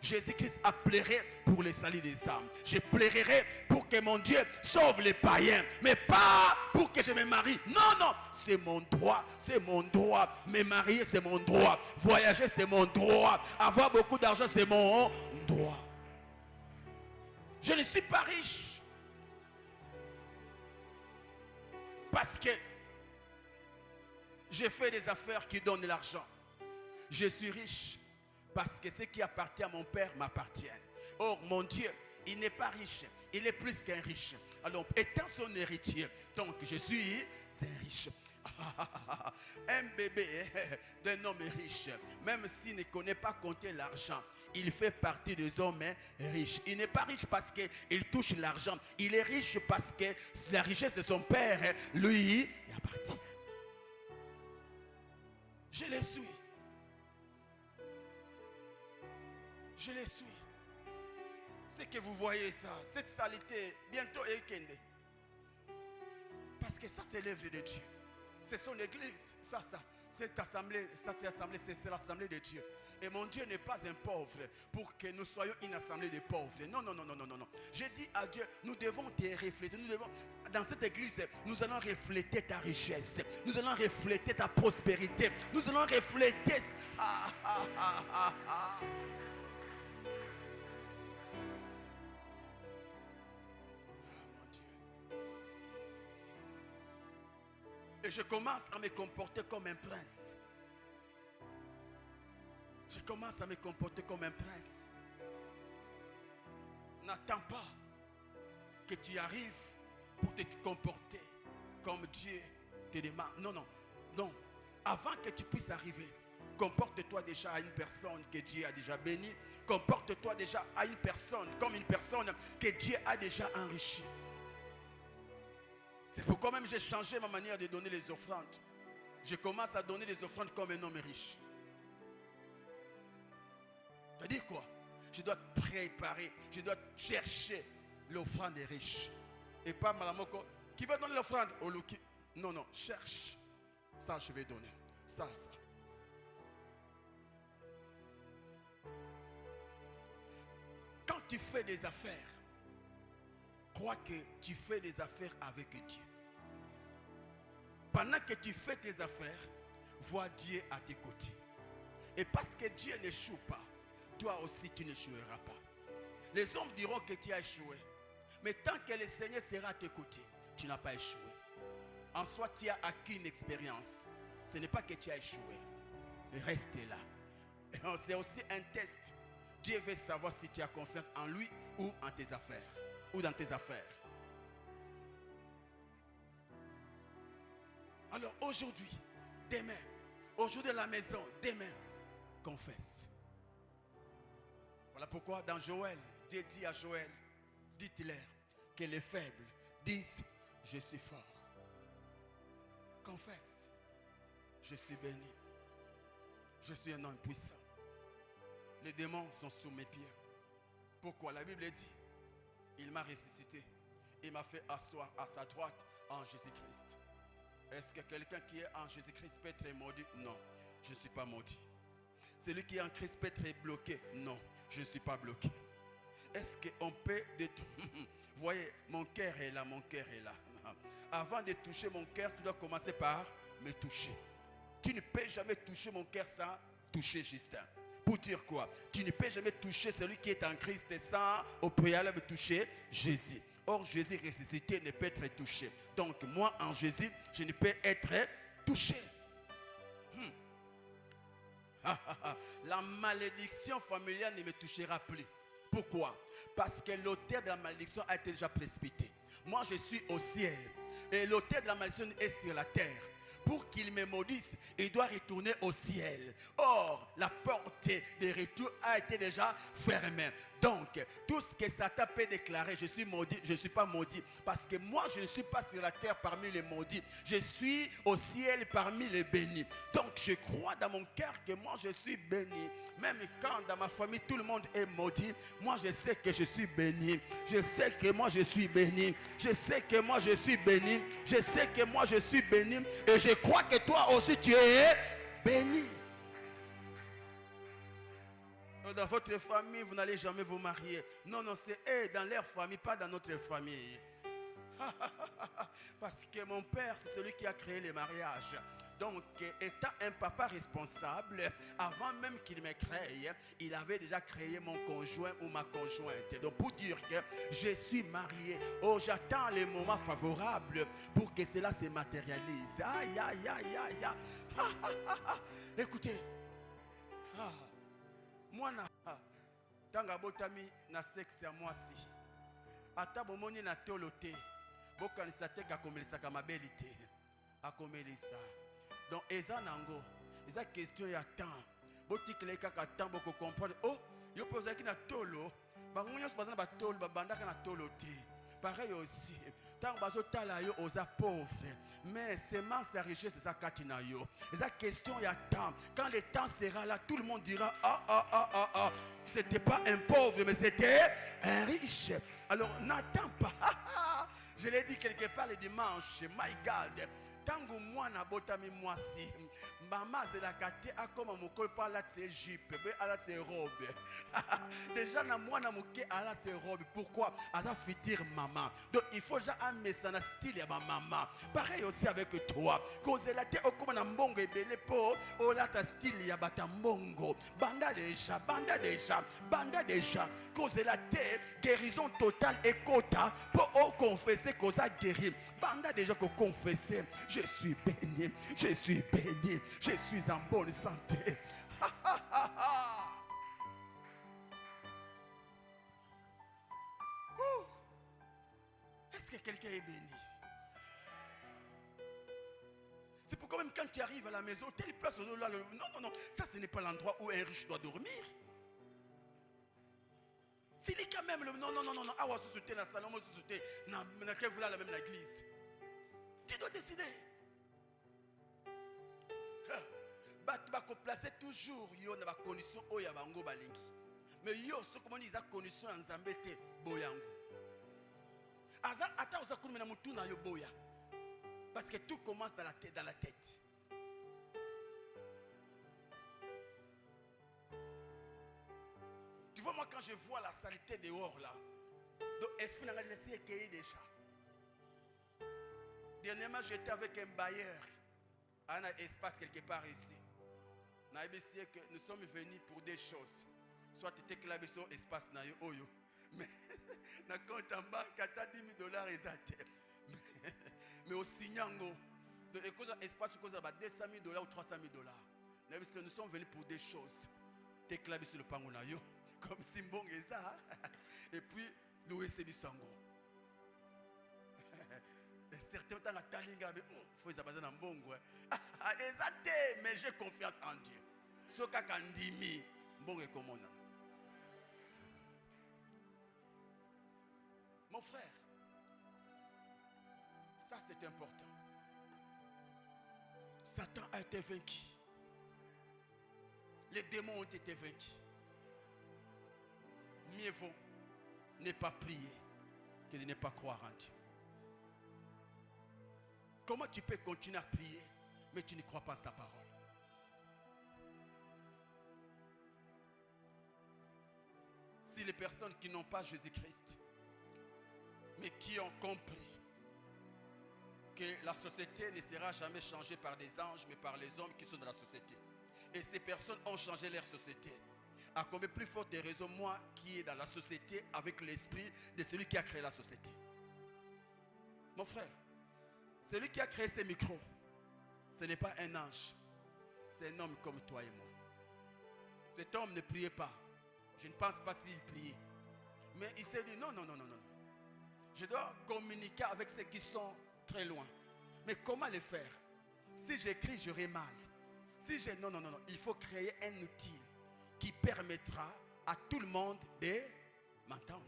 Jésus-Christ a pleuré pour les salut des âmes. Je pleurerai pour que mon Dieu sauve les païens. Mais pas pour que je me marie. Non. C'est mon droit. C'est mon droit. Me marier, c'est mon droit. Voyager, c'est mon droit. Avoir beaucoup d'argent, c'est mon droit. Je ne suis pas riche. Parce que j'ai fait des affaires qui donnent de l'argent. Je suis riche parce que ce qui appartient à mon Père m'appartient. Or, mon Dieu, il n'est pas riche. Il est plus qu'un riche. Alors, étant son héritier, donc je suis un riche. Un bébé d'un homme riche, même s'il ne connaît pas compter l'argent, il fait partie des hommes riches. Il n'est pas riche parce qu'il touche l'argent. Il est riche parce que la richesse de son père lui appartient. Je les suis. Je les suis. C'est que vous voyez ça, cette saleté, bientôt est kende. Parce que ça, c'est l'œuvre de Dieu. C'est son église. Cette assemblée, c'est l'assemblée de Dieu. Et mon Dieu n'est pas un pauvre pour que nous soyons une assemblée de pauvres. Non. J'ai dit à Dieu, nous devons te refléter. Dans cette église, nous allons refléter ta richesse. Nous allons refléter ta prospérité. Nous allons refléter... Et je commence à me comporter comme un prince. Je commence à me comporter comme un prince. N'attends pas que tu arrives pour te comporter comme Dieu te demande. Non. Avant que tu puisses arriver, comporte-toi déjà à une personne que Dieu a déjà bénie. Comporte-toi déjà à une personne comme une personne que Dieu a déjà enrichie. C'est pourquoi même j'ai changé ma manière de donner les offrandes. Je commence à donner les offrandes comme un homme riche. C'est-à-dire quoi? Je dois préparer, je dois chercher l'offrande des riches. Et pas Malamoko, qui va donner l'offrande? Non, cherche. Ça, je vais donner. Ça. Quand tu fais des affaires, crois que tu fais des affaires avec Dieu. Pendant que tu fais tes affaires, vois Dieu à tes côtés. Et parce que Dieu n'échoue pas, toi aussi tu n'échoueras pas. Les hommes diront que tu as échoué. Mais tant que le Seigneur sera à tes côtés, tu n'as pas échoué. En soi, tu as acquis une expérience. Ce n'est pas que tu as échoué. Reste là. C'est aussi un test. Dieu veut savoir si tu as confiance en lui ou en tes affaires. Ou dans tes affaires. Alors aujourd'hui, demain, aujourd'hui à la maison, demain, confesse. Voilà pourquoi dans Joël, Dieu dit à Joël, dites-leur que les faibles disent, je suis fort. Confesse, je suis béni. Je suis un homme puissant. Les démons sont sous mes pieds. Pourquoi? La Bible dit, il m'a ressuscité. Il m'a fait asseoir à sa droite en Jésus-Christ. Est-ce que quelqu'un qui est en Jésus-Christ peut être maudit? Non, je ne suis pas maudit. Celui qui est en Christ peut être bloqué? Non, je ne suis pas bloqué. Est-ce qu'on peut... Vous voyez, mon cœur est là, mon cœur est là. Avant de toucher mon cœur, tu dois commencer par me toucher. Tu ne peux jamais toucher mon cœur sans toucher Justin. Pour dire quoi? Tu ne peux jamais toucher celui qui est en Christ sans au préalable toucher Jésus. Or, Jésus ressuscité ne peut être touché. Donc, moi, en Jésus, je ne peux être touché. La malédiction familiale ne me touchera plus. Pourquoi? Parce que l'auteur de la malédiction a été déjà précipité. Moi, je suis au ciel. Et l'auteur de la malédiction est sur la terre. Pour qu'il me maudisse, il doit retourner au ciel. Or, la porte de retour a été déjà fermée. Donc, tout ce que Satan peut déclarer, je suis maudit, je ne suis pas maudit. Parce que moi, je ne suis pas sur la terre parmi les maudits. Je suis au ciel parmi les bénis. Donc, je crois dans mon cœur que moi, je suis béni. Même quand dans ma famille, tout le monde est maudit, moi, je sais que je suis béni. Je sais que moi, je suis béni. Je sais que moi, je suis béni. Je sais que moi, je suis béni. Et je crois que toi aussi, tu es béni. Dans votre famille, vous n'allez jamais vous marier. Non, non, c'est eux dans leur famille, pas dans notre famille. Parce que mon père, c'est celui qui a créé les mariages. Donc, étant un papa responsable, avant même qu'il me crée, il avait déjà créé mon conjoint ou ma conjointe. Donc, pour dire que je suis marié, oh, j'attends les moments favorables pour que cela se matérialise. Aïe, aïe, aïe, aïe, aïe. Écoutez, moi, tanga botami na sexe ya mwasi. Ata bomoni na tolote, bokanisa te kakomelisa kamabeli te. Akomelisa. Donc, eza nango, eza question ya temps. Botikele kaka temps boko comprendre. Oh, yo pozaki na tolo, bango nyonso bazana ba tolo babandaka na tolo te. Pareil aussi. Tant bazo tala yo oza pauvre, mais semence à richesse c'est ça katina yo. Eza question ya temps. Quand le temps sera là, tout le monde dira c'était pas un pauvre mais c'était un riche. Alors n'attends pas. Je l'ai dit quelque part le dimanche. My God. Tango mwana botami mwasi mama zelaka te akoma mokolo pa alati jupe be alati robe. Déjà na mwana moke alati robe. Pourquoi? Aza fitir maman. Donc il faut déjà un message style ya ma maman. Pareil aussi avec toi. Kozela te okoma na mbongo ebele po olata style ya bata mbongo. Banda déjà. Kozela te guérison totale et quota pour confesser koza guéri. Banda déjà ko confesser. Je suis béni, je suis en bonne santé. Est-ce que quelqu'un est béni? C'est pourquoi même quand tu arrives à la maison, telle place, non, ça ce n'est pas l'endroit où un riche doit dormir. S'il est quand même, non, ah, on se soutient dans le salon, on se soutient dans la même église. Tu dois décider. Tu vas placer toujours yo na ba condition o ya bango balingi. Mais yo ce comment ils a condition en zambete boyango. Aza ata oza kumena mutu na yo boya. Parce que tout commence dans la tête. Tu vois, moi quand je vois la saleté dehors là, donc esprit n'a pas laissé écueillir déjà. Dernièrement, j'étais avec un bailleur à un espace quelque part ici. Nous sommes venus pour des choses. Soit tu étais là sur espace na yo oyo. Mais na compte en banque à $10,000 exact. Mais au Sinyango, de espace cause à $200,000 ou $300,000. Nous sommes venus pour des choses. Tu es là sur le pango na yo comme si bon et ça. Et puis nous recevons sango. Certains temps à Talinga, il faut que ça mbongo. Mais j'ai confiance en Dieu. Ce kakandimi, mbongo komona. Mon frère, ça c'est important. Satan a été vaincu. Les démons ont été vaincus. Mieux vaut ne pas prier que de ne pas croire en Dieu. Comment tu peux continuer à prier, mais tu ne crois pas à sa parole? Si les personnes qui n'ont pas Jésus-Christ, mais qui ont compris que la société ne sera jamais changée par des anges, mais par les hommes qui sont dans la société. Et ces personnes ont changé leur société. À combien plus forte raison, moi qui est dans la société avec l'esprit de celui qui a créé la société. Mon frère, celui qui a créé ces micros, ce n'est pas un ange, c'est un homme comme toi et moi. Cet homme ne priait pas. Je ne pense pas s'il priait. Mais il s'est dit, non. Je dois communiquer avec ceux qui sont très loin. Mais comment le faire? Si j'écris, j'aurai mal. Si j'ai... Non. Il faut créer un outil qui permettra à tout le monde de m'entendre.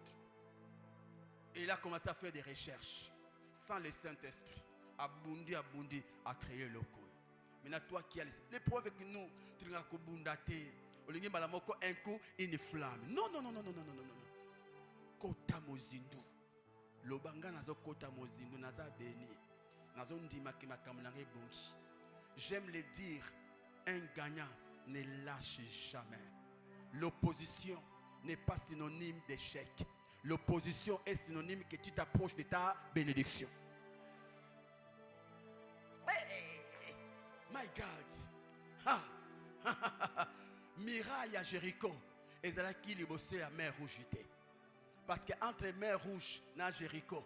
Et il a commencé à faire des recherches. Sans le Saint-Esprit. Abundi, à créer le coup. Maintenant, toi qui as les problèmes avec nous, tu n'as qu'au bundate. Un coup, une flamme. Non. Kota mozindu. Lobanga nazo kota mozindu naza beni. Nazo ndima ki makamnange bongi. J'aime le dire, un gagnant ne lâche jamais. L'opposition n'est pas synonyme d'échec. L'opposition est synonyme que tu t'approches de ta bénédiction. Hey, my God. Miraille à Jéricho. Et c'est là qu'il est bossé à mer rouge. Parce que entre mer rouge et Jéricho,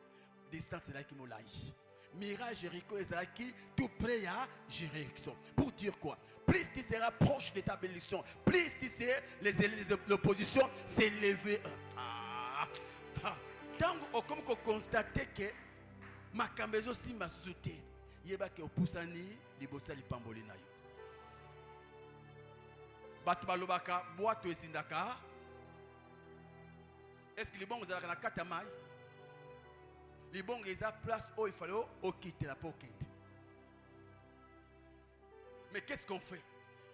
distance c'est là qui m'a laï. Miraille Jéricho et c'est là qui tout près à Jéricho. Pour dire quoi? Plus tu seras proche de ta bénédiction, plus tu sais l'opposition s'élever. Donc, comme on constate que ma cambezo si m'a sauté, yeba ke opusani libosa lipamboli na yo. Batu balobaka boîte ezindaka. Est-ce que les bons ont la carte à maille? Les bons ils ont place où il fallait au quitter la pocket. Mais qu'est-ce qu'on fait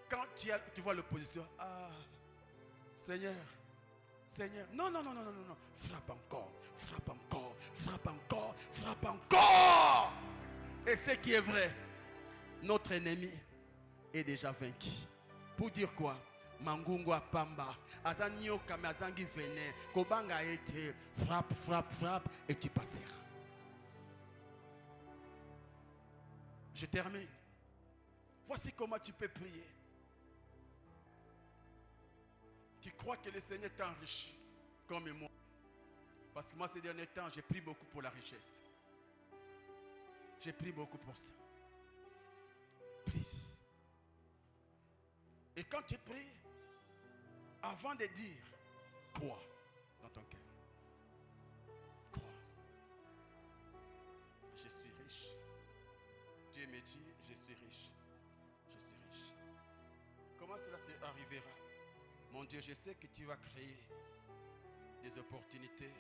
quand tu vois l'opposition? Ah, Seigneur. Non. Frappe encore. Et ce qui est vrai, notre ennemi est déjà vaincu. Pour dire quoi? Mangungu apamba, azanyo kamazangi venin, kobanga ete, frappe, et tu passeras. Je termine. Voici comment tu peux prier. Tu crois que le Seigneur t'a enrichi comme moi. Parce que moi ces derniers temps, j'ai pris beaucoup pour la richesse. J'ai pris beaucoup pour ça. Prie. Et quand tu pries, avant de dire, crois dans ton cœur. Crois. Je suis riche. Dieu me dit, je suis riche. Je suis riche. Comment cela arrivera? Mon Dieu, je sais que tu vas créer des opportunités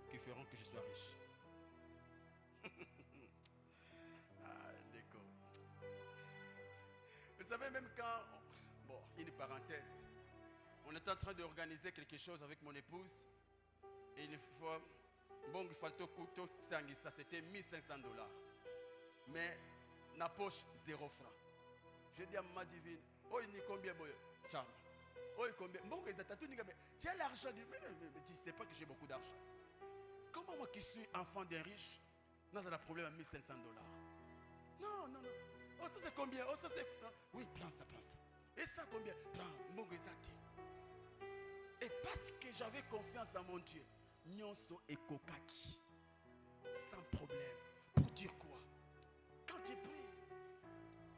qui feront que je sois riche. D'accord. Vous savez, même quand... Bon, une parenthèse. On est en train d'organiser quelque chose avec mon épouse. Et il faut... Bon, il faut tout ça, c'était $1,500. Mais, na poche, 0 francs. Je dis à ma divine, oh, il n'y a combien, boy? Tcham. Oh, combien? Bon, tu as l'argent. Mais tu ne sais pas que j'ai beaucoup d'argent. Comment moi qui suis enfant d'un riche, n'a pas de problème à $1,500? Non. Oh, ça c'est combien? Oh, ça c'est... Oui, prends ça. Et ça combien? Prends, mon gazati. Et parce que j'avais confiance en mon Dieu, Nyonso et Kokaki, sans problème. Pour dire quoi? Quand tu pries,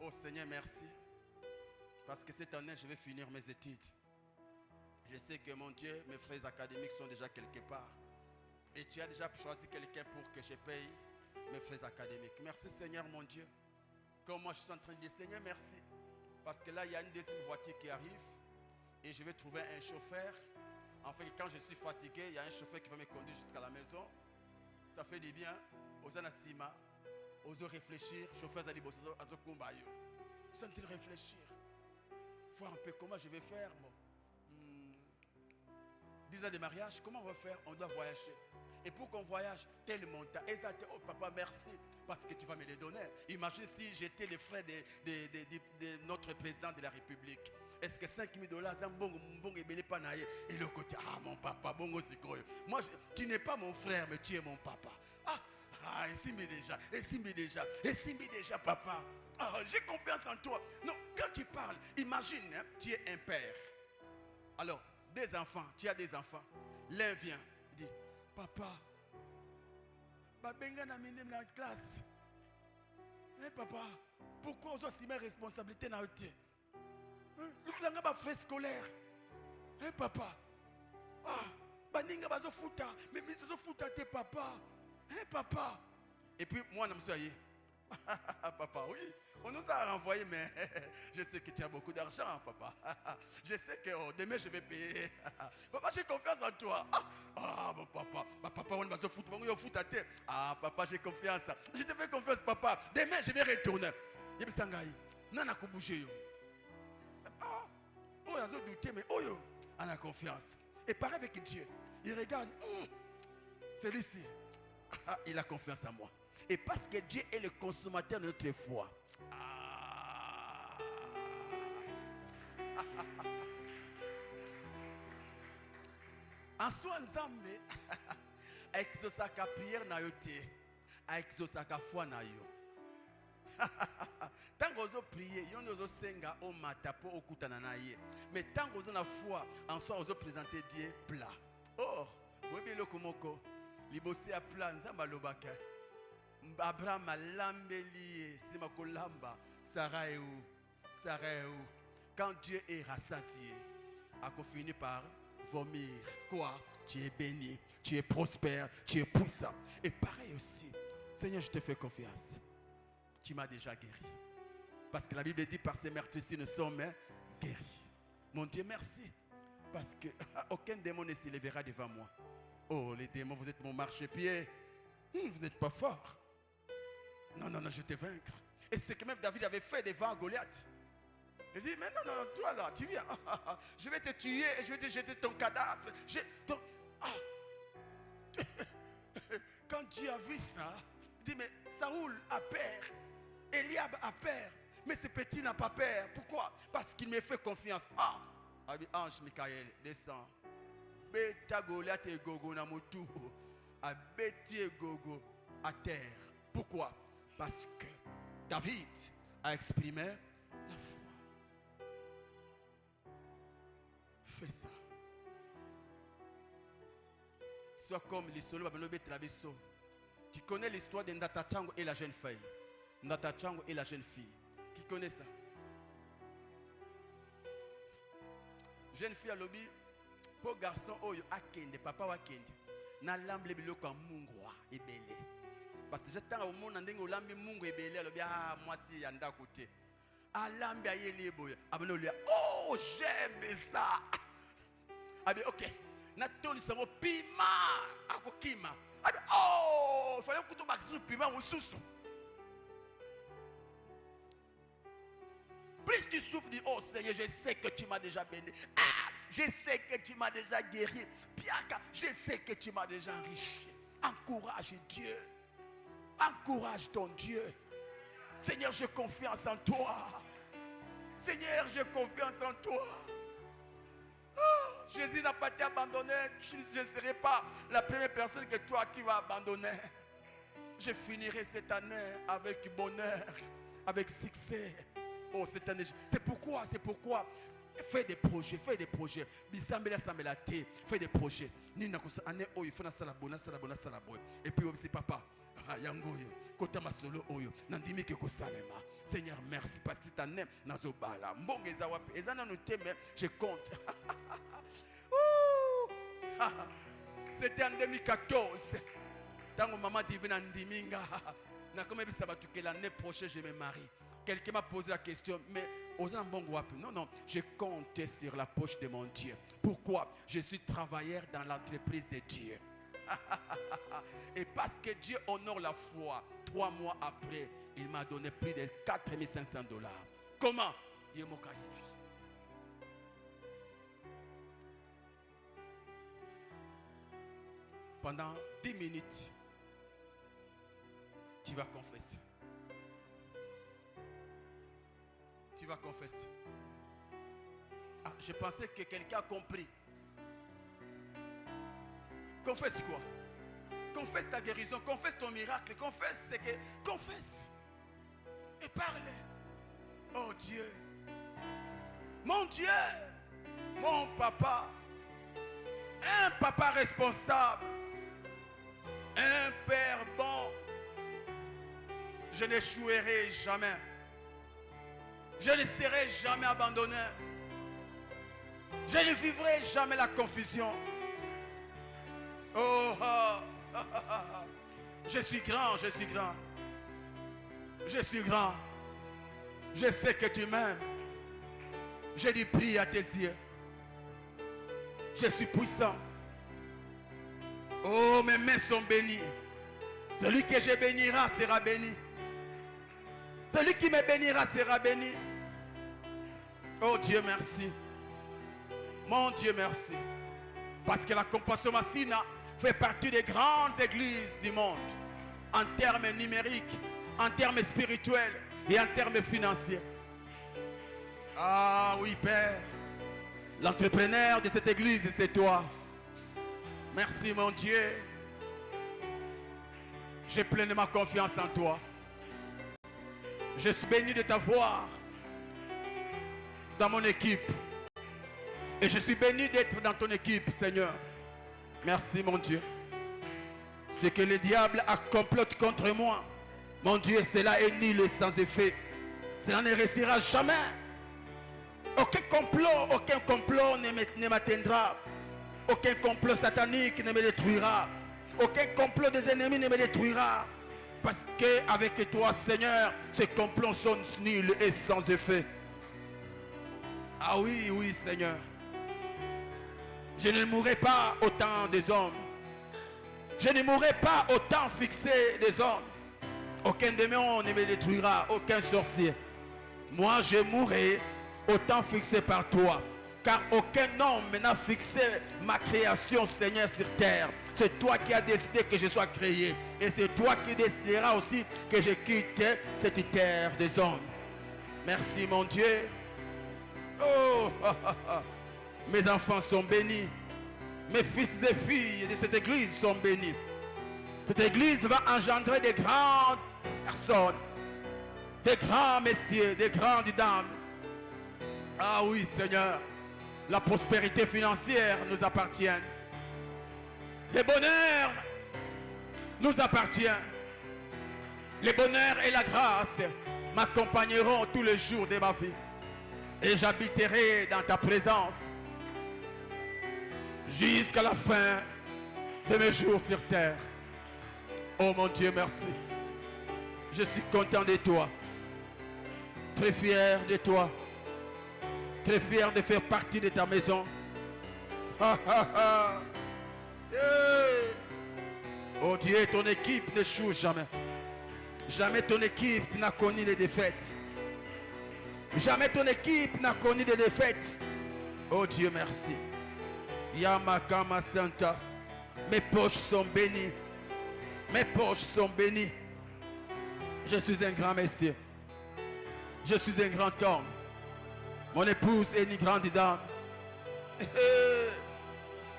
oh Seigneur, merci. Parce que cette année, je vais finir mes études. Je sais que mon Dieu, mes frères académiques sont déjà quelque part. Et tu as déjà choisi quelqu'un pour que je paye mes frais académiques. Merci Seigneur mon Dieu. Comme moi je suis en train de dire Seigneur merci. Parce que là il y a une deuxième voiture qui arrive. Et je vais trouver un chauffeur. En fait quand je suis fatigué, il y a un chauffeur qui va me conduire jusqu'à la maison. Ça fait du bien. Aux anasima. Aux réfléchir. Chauffeur a dit Azokumbayo. Sentir réfléchir. Voir un peu comment je vais faire. Bon. 10 ans de mariage, comment on va faire? On doit voyager. Et pour qu'on voyage, tel montant. Et ça, oh papa, merci. Parce que tu vas me les donner. Imagine si j'étais le frère de notre président de la République. Est-ce que $5,000, et le côté, ah mon papa, bongo c'est quoi? Moi, tu n'es pas mon frère, mais tu es mon papa. Et Simbi déjà, papa. J'ai confiance en toi. Non, quand tu parles, imagine, hein, tu es un père. Alors, des enfants, tu as des enfants. L'un vient, il dit, papa, Babenga n'a mis dans la classe. Mais papa, pourquoi on a si mes responsabilités dans le thé? Nous avons des frais scolaires. Hein, papa? Ah, baninga bazo futa, mais bazo futa te papa. Hein, papa? Et puis moi, je me suis dit, papa, oui, on nous a renvoyé, mais je sais que tu as beaucoup d'argent, papa. Je sais que demain je vais payer. Papa, j'ai confiance en toi. Ah, mon papa, papa, on va se foutre, on va se foutre à terre. Ah, papa, j'ai confiance. Je te fais confiance, papa. Demain, je vais retourner. Il me dit, non, on a bougé. Ah, on a douté, mais oh, on a confiance. Et pareil avec Dieu. Il regarde, celui-ci, il a confiance en moi. Et parce que Dieu est le consommateur de notre foi. En soi, Nzambe, exosaka prière na yo te, exosaka foi na yo. Tant que vous priez, vous avez senga au matapo au kutana na ye. Mais tant que vous avez la foi, en soi, vous présentez Dieu plat. Or, vous avez le komoko, libosé à plat, Nzamba lobaka. Abraham a lambeli, Simakolamba, Sarah est où? Sarah est où? Quand Dieu est rassasié, a fini par vomir. Quoi? Tu es béni, tu es prospère, tu es puissant. Et pareil aussi, Seigneur, je te fais confiance. Tu m'as déjà guéri. Parce que la Bible dit, par ces meurtres-ci, nous sommes guéris. Mon Dieu, merci. Parce que aucun démon ne s'élèvera devant moi. Oh, les démons, vous êtes mon marchepied. Vous n'êtes pas fort. Non, non, non, je te vaincre. Et c'est que même David avait fait devant Goliath. Il dit, mais non, non, toi là, tu viens. Je vais te tuer et je vais te jeter ton cadavre. Quand Dieu a vu ça, il dit, mais Saoul a peur. Eliab a peur. Mais ce petit n'a pas peur. Pourquoi? Parce qu'il me fait confiance. Ange Michael, descend. Beta Goliath et Gogo Namutu. A Betty et Gogo à terre. Pourquoi? Parce que David a exprimé la foi. Fais ça. Sois comme l'histoire de Trabiso. Tu connais l'histoire de Ndata Chango et la jeune fille. Ndata Chango et la jeune fille. Qui connaît ça? Jeune fille à lobby. Pour garçon, oyo akende, papa wakende. Na lamble biloko ya mungu ebele. Parce que j'attends au monde ndenge olambi mungu ebele alobi moi si yanda côté. Alambi ayeli boya. Abano lia oh j'aime ça. Abi OK. Na toli sango pima akokima. Abi oh fallait que tu baxu pima mususu. Plus tu souffres, dis oh Seigneur, je sais que tu m'as déjà béni. Je sais que tu m'as déjà guéri. Piaka, je sais que tu m'as déjà enrichi. Encourage Dieu. Encourage ton Dieu. Seigneur, j'ai confiance en toi. Seigneur, j'ai confiance en toi. Oh, Jésus n'a pas été abandonné. Je ne serai pas la première personne que toi tu vas abandonner. Je finirai cette année avec bonheur, avec succès. Oh, cette année, c'est pourquoi. Fais des projets. Fais des projets. Fais des projets. Et puis, c'est papa. Seigneur, merci parce que cette année, je compte. C'était en 2014. Tant que maman divine en diminga. L'année prochaine, je me marie. Quelqu'un m'a posé la question, mais non, non, je compte sur la poche de mon Dieu. Pourquoi? Je suis travailleur dans l'entreprise de Dieu. Et parce que Dieu honore la foi, 3 mois après, il m'a donné plus de $4,500. Comment? Pendant 10 minutes, tu vas confesser. Tu vas confesser. Je pensais que quelqu'un a compris. Confesse quoi? Confesse ta guérison, confesse ton miracle, confesse ce que... Confesse. Et parle. Oh Dieu. Mon Dieu. Mon papa. Un papa responsable. Un père bon. Je n'échouerai jamais. Je ne serai jamais abandonné. Je ne vivrai jamais la confusion. Oh, je suis grand, je suis grand. Je suis grand. Je sais que tu m'aimes. J'ai du prix à tes yeux. Je suis puissant. Oh, mes mains sont bénies. Celui que je bénira sera béni. Celui qui me bénira sera béni. Oh Dieu, merci. Mon Dieu, merci. Parce que la Compassion Massina fait partie des grandes églises du monde. En termes numériques, en termes spirituels et en termes financiers. Ah oui, Père. L'entrepreneur de cette église, c'est toi. Merci, mon Dieu. J'ai pleinement confiance en toi. Je suis béni de t'avoir dans mon équipe. Et je suis béni d'être dans ton équipe, Seigneur. Merci, mon Dieu. Ce que le diable a comploté contre moi, mon Dieu, cela est nul et sans effet. Cela ne réussira jamais. Aucun complot ne m'atteindra. Aucun complot satanique ne me détruira. Aucun complot des ennemis ne me détruira. Parce qu'avec toi, Seigneur, ces complots sont nuls et sans effet. Ah oui, oui, Seigneur. Je ne mourrai pas au temps des hommes. Je ne mourrai pas au temps fixé des hommes. Aucun démon ne me détruira, aucun sorcier. Moi, je mourrai au temps fixé par toi. Car aucun homme n'a fixé ma création, Seigneur, sur terre. C'est toi qui as décidé que je sois créé. Et c'est toi qui décideras aussi que je quitte cette terre des hommes. Merci, mon Dieu. Oh, mes enfants sont bénis. Mes fils et filles de cette église sont bénis. Cette église va engendrer des grandes personnes, des grands messieurs, des grandes dames. Ah oui, Seigneur, la prospérité financière nous appartient. Le bonheur nous appartient. Le bonheur et la grâce m'accompagneront tous les jours de ma vie. Et j'habiterai dans ta présence jusqu'à la fin de mes jours sur terre. Oh mon Dieu, merci. Je suis content de toi. Très fier de toi. Très fier de faire partie de ta maison. Oh Dieu, ton équipe n'échoue jamais. Jamais ton équipe n'a connu les défaites. Jamais ton équipe n'a connu des défaites. Oh Dieu, merci. Yamakama Santas. Mes poches sont bénies. Mes poches sont bénies. Je suis un grand monsieur. Je suis un grand homme. Mon épouse est une grande dame.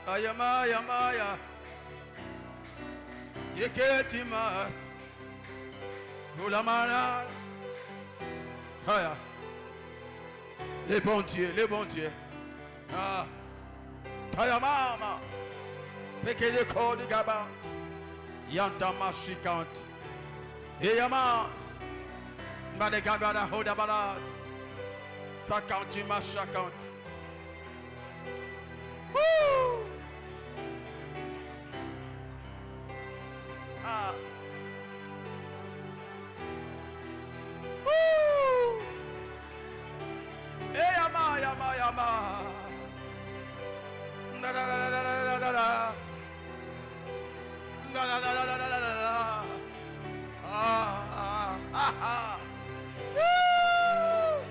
Ayama, yamaya. Yeketimat. Oulamana. Aya. Les bons dieux, les bons dieux. Ah. Tayamama. Peke de kodi gabant. Yantama shikant. Eyamas. Madegabada hodabalat. Sakanti mashakant. Woo! Ah. Woo! Eyama, yama, yama. Da da da da da da da. Da da da da da da da. Ah ah ah ah. Woo!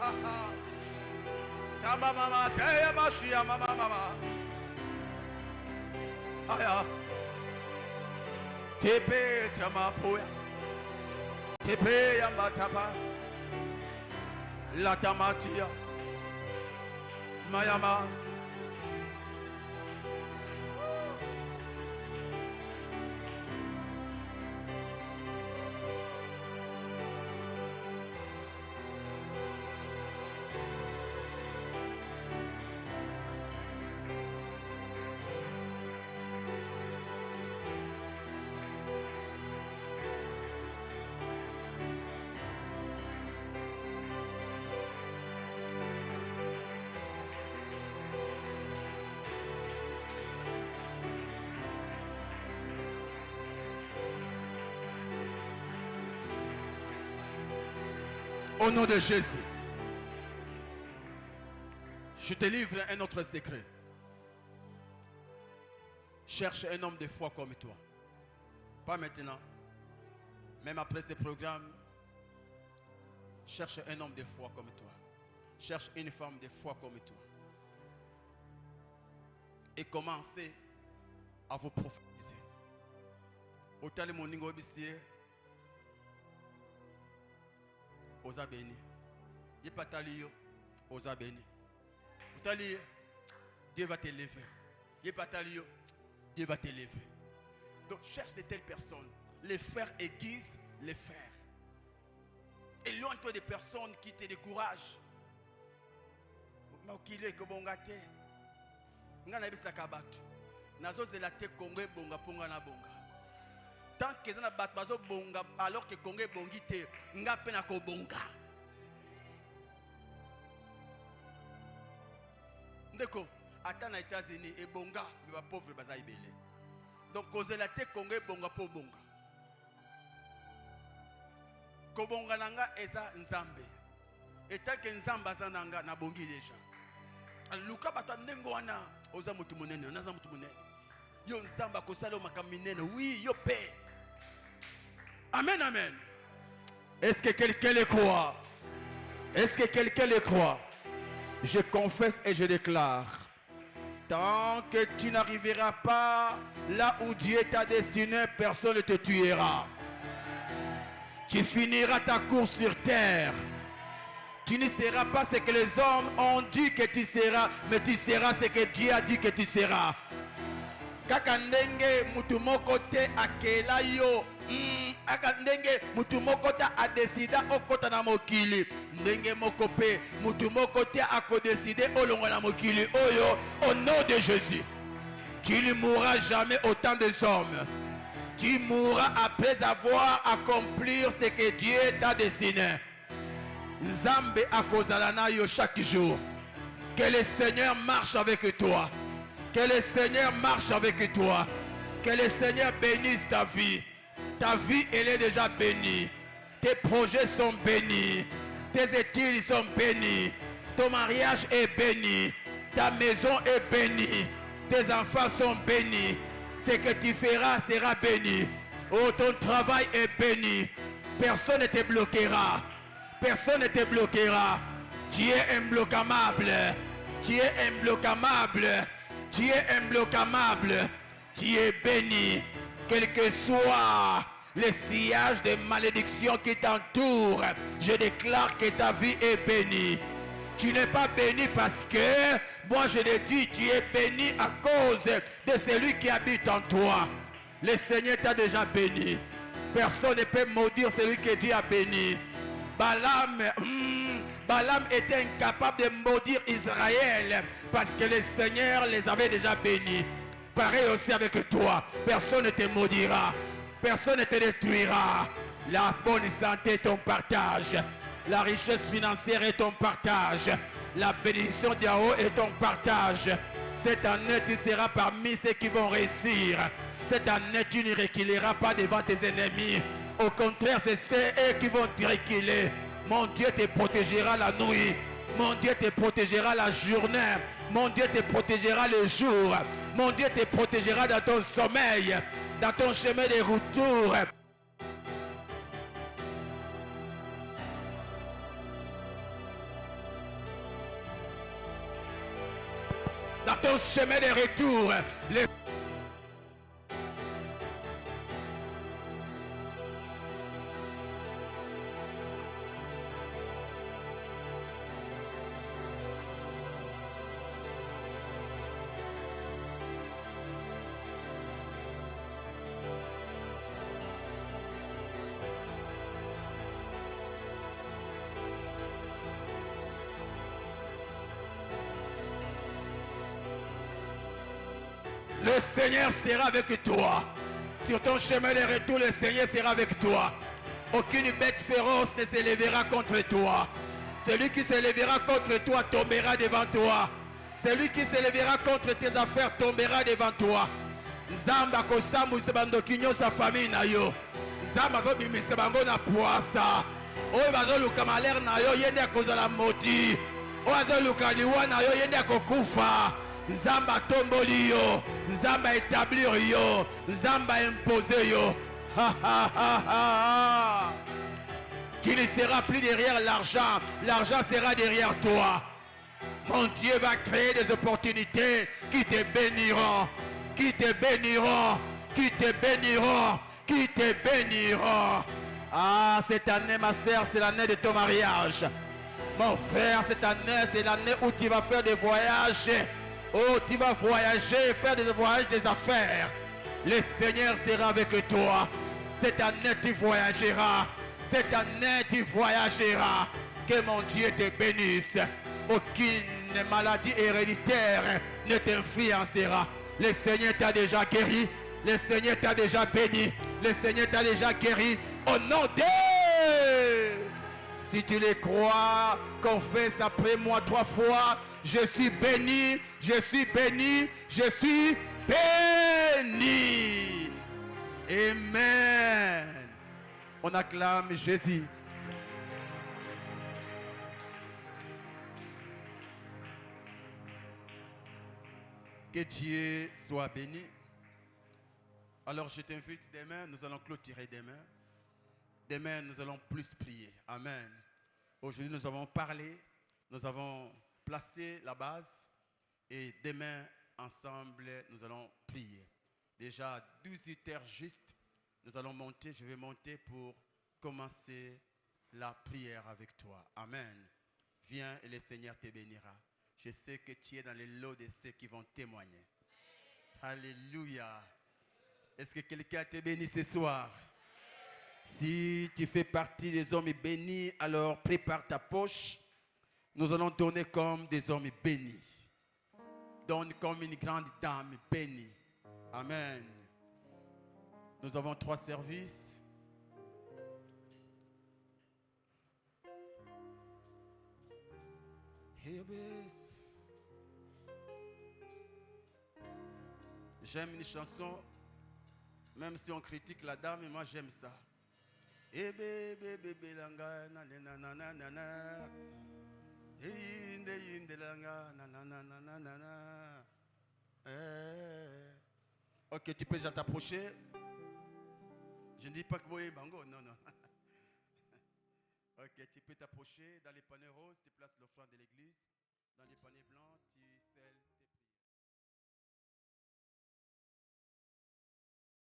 Ah ah. Tama mama, teya mashia mama mama. Aya. Tepe tama poya. Tepe ya matapa. La tamatia. Mayama. Au nom de Jésus. Je te livre un autre secret. Cherche un homme de foi comme toi. Pas maintenant. Même après ce programme, cherche un homme de foi comme toi. Cherche une femme de foi comme toi. Et commencez à vous prophétiser. Otale moningo bisie. Oza béni. Yepatali yo. Oza béni. Otali, Dieu va t'élever. Yepatali yo. Dieu va t'élever. Donc cherche de telles personnes. Les frères aiguisent les frères. Éloigne-toi des personnes qui te découragent. Maukile ko bonga te. Ngana bisaka batu. Nazo zela te Congo bonga ponga na bonga. Tant que ça na bat bazo bonga alors que Congo bongi te, nga pe na ko bonga. Ndeko, ata na États-Unis et bonga, mais ba pauvre baza ibele. Donc cause la te Congo bonga po bonga. Ko bonga nanga eza nzambe. Et tant que nzamba zananga na bongi déjà. Luka bata ndengo wana oza mutu munene, naza mutu munene. Yo nzamba ko sala makaminene, oui, yo paix. Amen, amen. Est-ce que quelqu'un le croit? Est-ce que quelqu'un le croit? Je confesse et je déclare. Tant que tu n'arriveras pas là où Dieu t'a destiné, personne ne te tuera. Tu finiras ta course sur terre. Tu ne seras pas ce que les hommes ont dit que tu seras, mais tu seras ce que Dieu a dit que tu seras. Kakandenge mutumoko te akela yo. Akandenge mutumoko ta a décidé okota na mokili. Ndenge mokope mutumoko te ako décidé olongo na mokili oyo. Au nom de Jésus. Tu ne mourras jamais autant des hommes. Tu mourras après avoir accompli ce que Dieu t'a destiné. Nzambe akozalana yo chaque jour. Que le Seigneur marche avec toi. Que le Seigneur marche avec toi. Que le Seigneur bénisse ta vie. Ta vie, elle est déjà bénie. Tes projets sont bénis. Tes études sont bénies. Ton mariage est béni. Ta maison est bénie. Tes enfants sont bénis. Ce que tu feras sera béni. Oh, ton travail est béni. Personne ne te bloquera. Personne ne te bloquera. Tu es imbloquable. Tu es imbloquable. Tu es imbloquable. Tu es béni. Quel que soit le sillage de malédiction qui t'entoure, je déclare que ta vie est bénie. Tu n'es pas béni parce que, moi je le dis, tu es béni à cause de celui qui habite en toi. Le Seigneur t'a déjà béni. Personne ne peut maudire celui que Dieu a béni. Balaam était incapable de maudire Israël parce que le Seigneur les avait déjà bénis. Pareil aussi avec toi. Personne ne te maudira. Personne ne te détruira. La bonne santé est ton partage. La richesse financière est ton partage. La bénédiction d'Yahweh est ton partage. Cette année, tu seras parmi ceux qui vont réussir. Cette année, tu ne reculeras pas devant tes ennemis. Au contraire, c'est eux qui vont te reculer. Mon Dieu te protégera la nuit. Mon Dieu te protégera la journée. Mon Dieu te protégera le jour. Mon Dieu te protégera dans ton sommeil, dans ton chemin de retour. Dans ton chemin de retour. Le Seigneur sera avec toi. Sur ton chemin de retour, le Seigneur sera avec toi. Aucune bête féroce ne s'élèvera contre toi. Celui qui s'élèvera contre toi tombera devant toi. Celui qui s'élèvera contre tes affaires tombera devant toi. Zamba kosambu sebandokinyo sa famille na yo. Zamba zo bimisa bango na poasa. oyo bazoluka malere na yo ye nde akozala moti, oyo azoluka liwa na yo ye nde akokufa. Nzambe atomboli yo, Nzambe établir yo, Nzambe imposer yo. Tu ne seras plus derrière l'argent, l'argent sera derrière toi. Mon Dieu va créer des opportunités qui te béniront, qui te béniront, qui te béniront, qui te béniront. Ah, cette année, ma sœur, c'est l'année de ton mariage. Mon frère, cette année, c'est l'année où tu vas faire des voyages. Oh, tu vas voyager, faire des voyages, des affaires. Le Seigneur sera avec toi. Cette année, tu voyageras. Cette année, tu voyageras. Que mon Dieu te bénisse. Aucune maladie héréditaire ne t'influencera. Le Seigneur t'a déjà guéri. Le Seigneur t'a déjà béni. Le Seigneur t'a déjà guéri. Au nom de... Si tu le crois, confesse après moi 3 fois. Je suis béni, je suis béni, je suis béni. Amen. On acclame Jésus. Que Dieu soit béni. Alors je t'invite demain, nous allons clôturer demain. Demain, nous allons plus prier. Amen. Aujourd'hui, nous avons parlé, nous avons placé la base et demain, ensemble, nous allons prier. Déjà à 18h juste, nous allons monter, je vais monter pour commencer la prière avec toi. Amen. Viens et le Seigneur te bénira. Je sais que tu es dans les lots de ceux qui vont témoigner. Alléluia. Est-ce que quelqu'un t'a béni ce soir? Si tu fais partie des hommes bénis, alors prépare ta poche. Nous allons donner comme des hommes bénis. Donne comme une grande dame bénie. Amen. Nous avons 3 services. J'aime une chanson, même si on critique la dame, moi j'aime ça. Ok, tu peux déjà t'approcher. Je ne dis pas que vous voyez bango, non, non. Ok, tu peux t'approcher. Dans les paniers roses, tu places l'offrande de l'église. Dans les paniers blancs, tu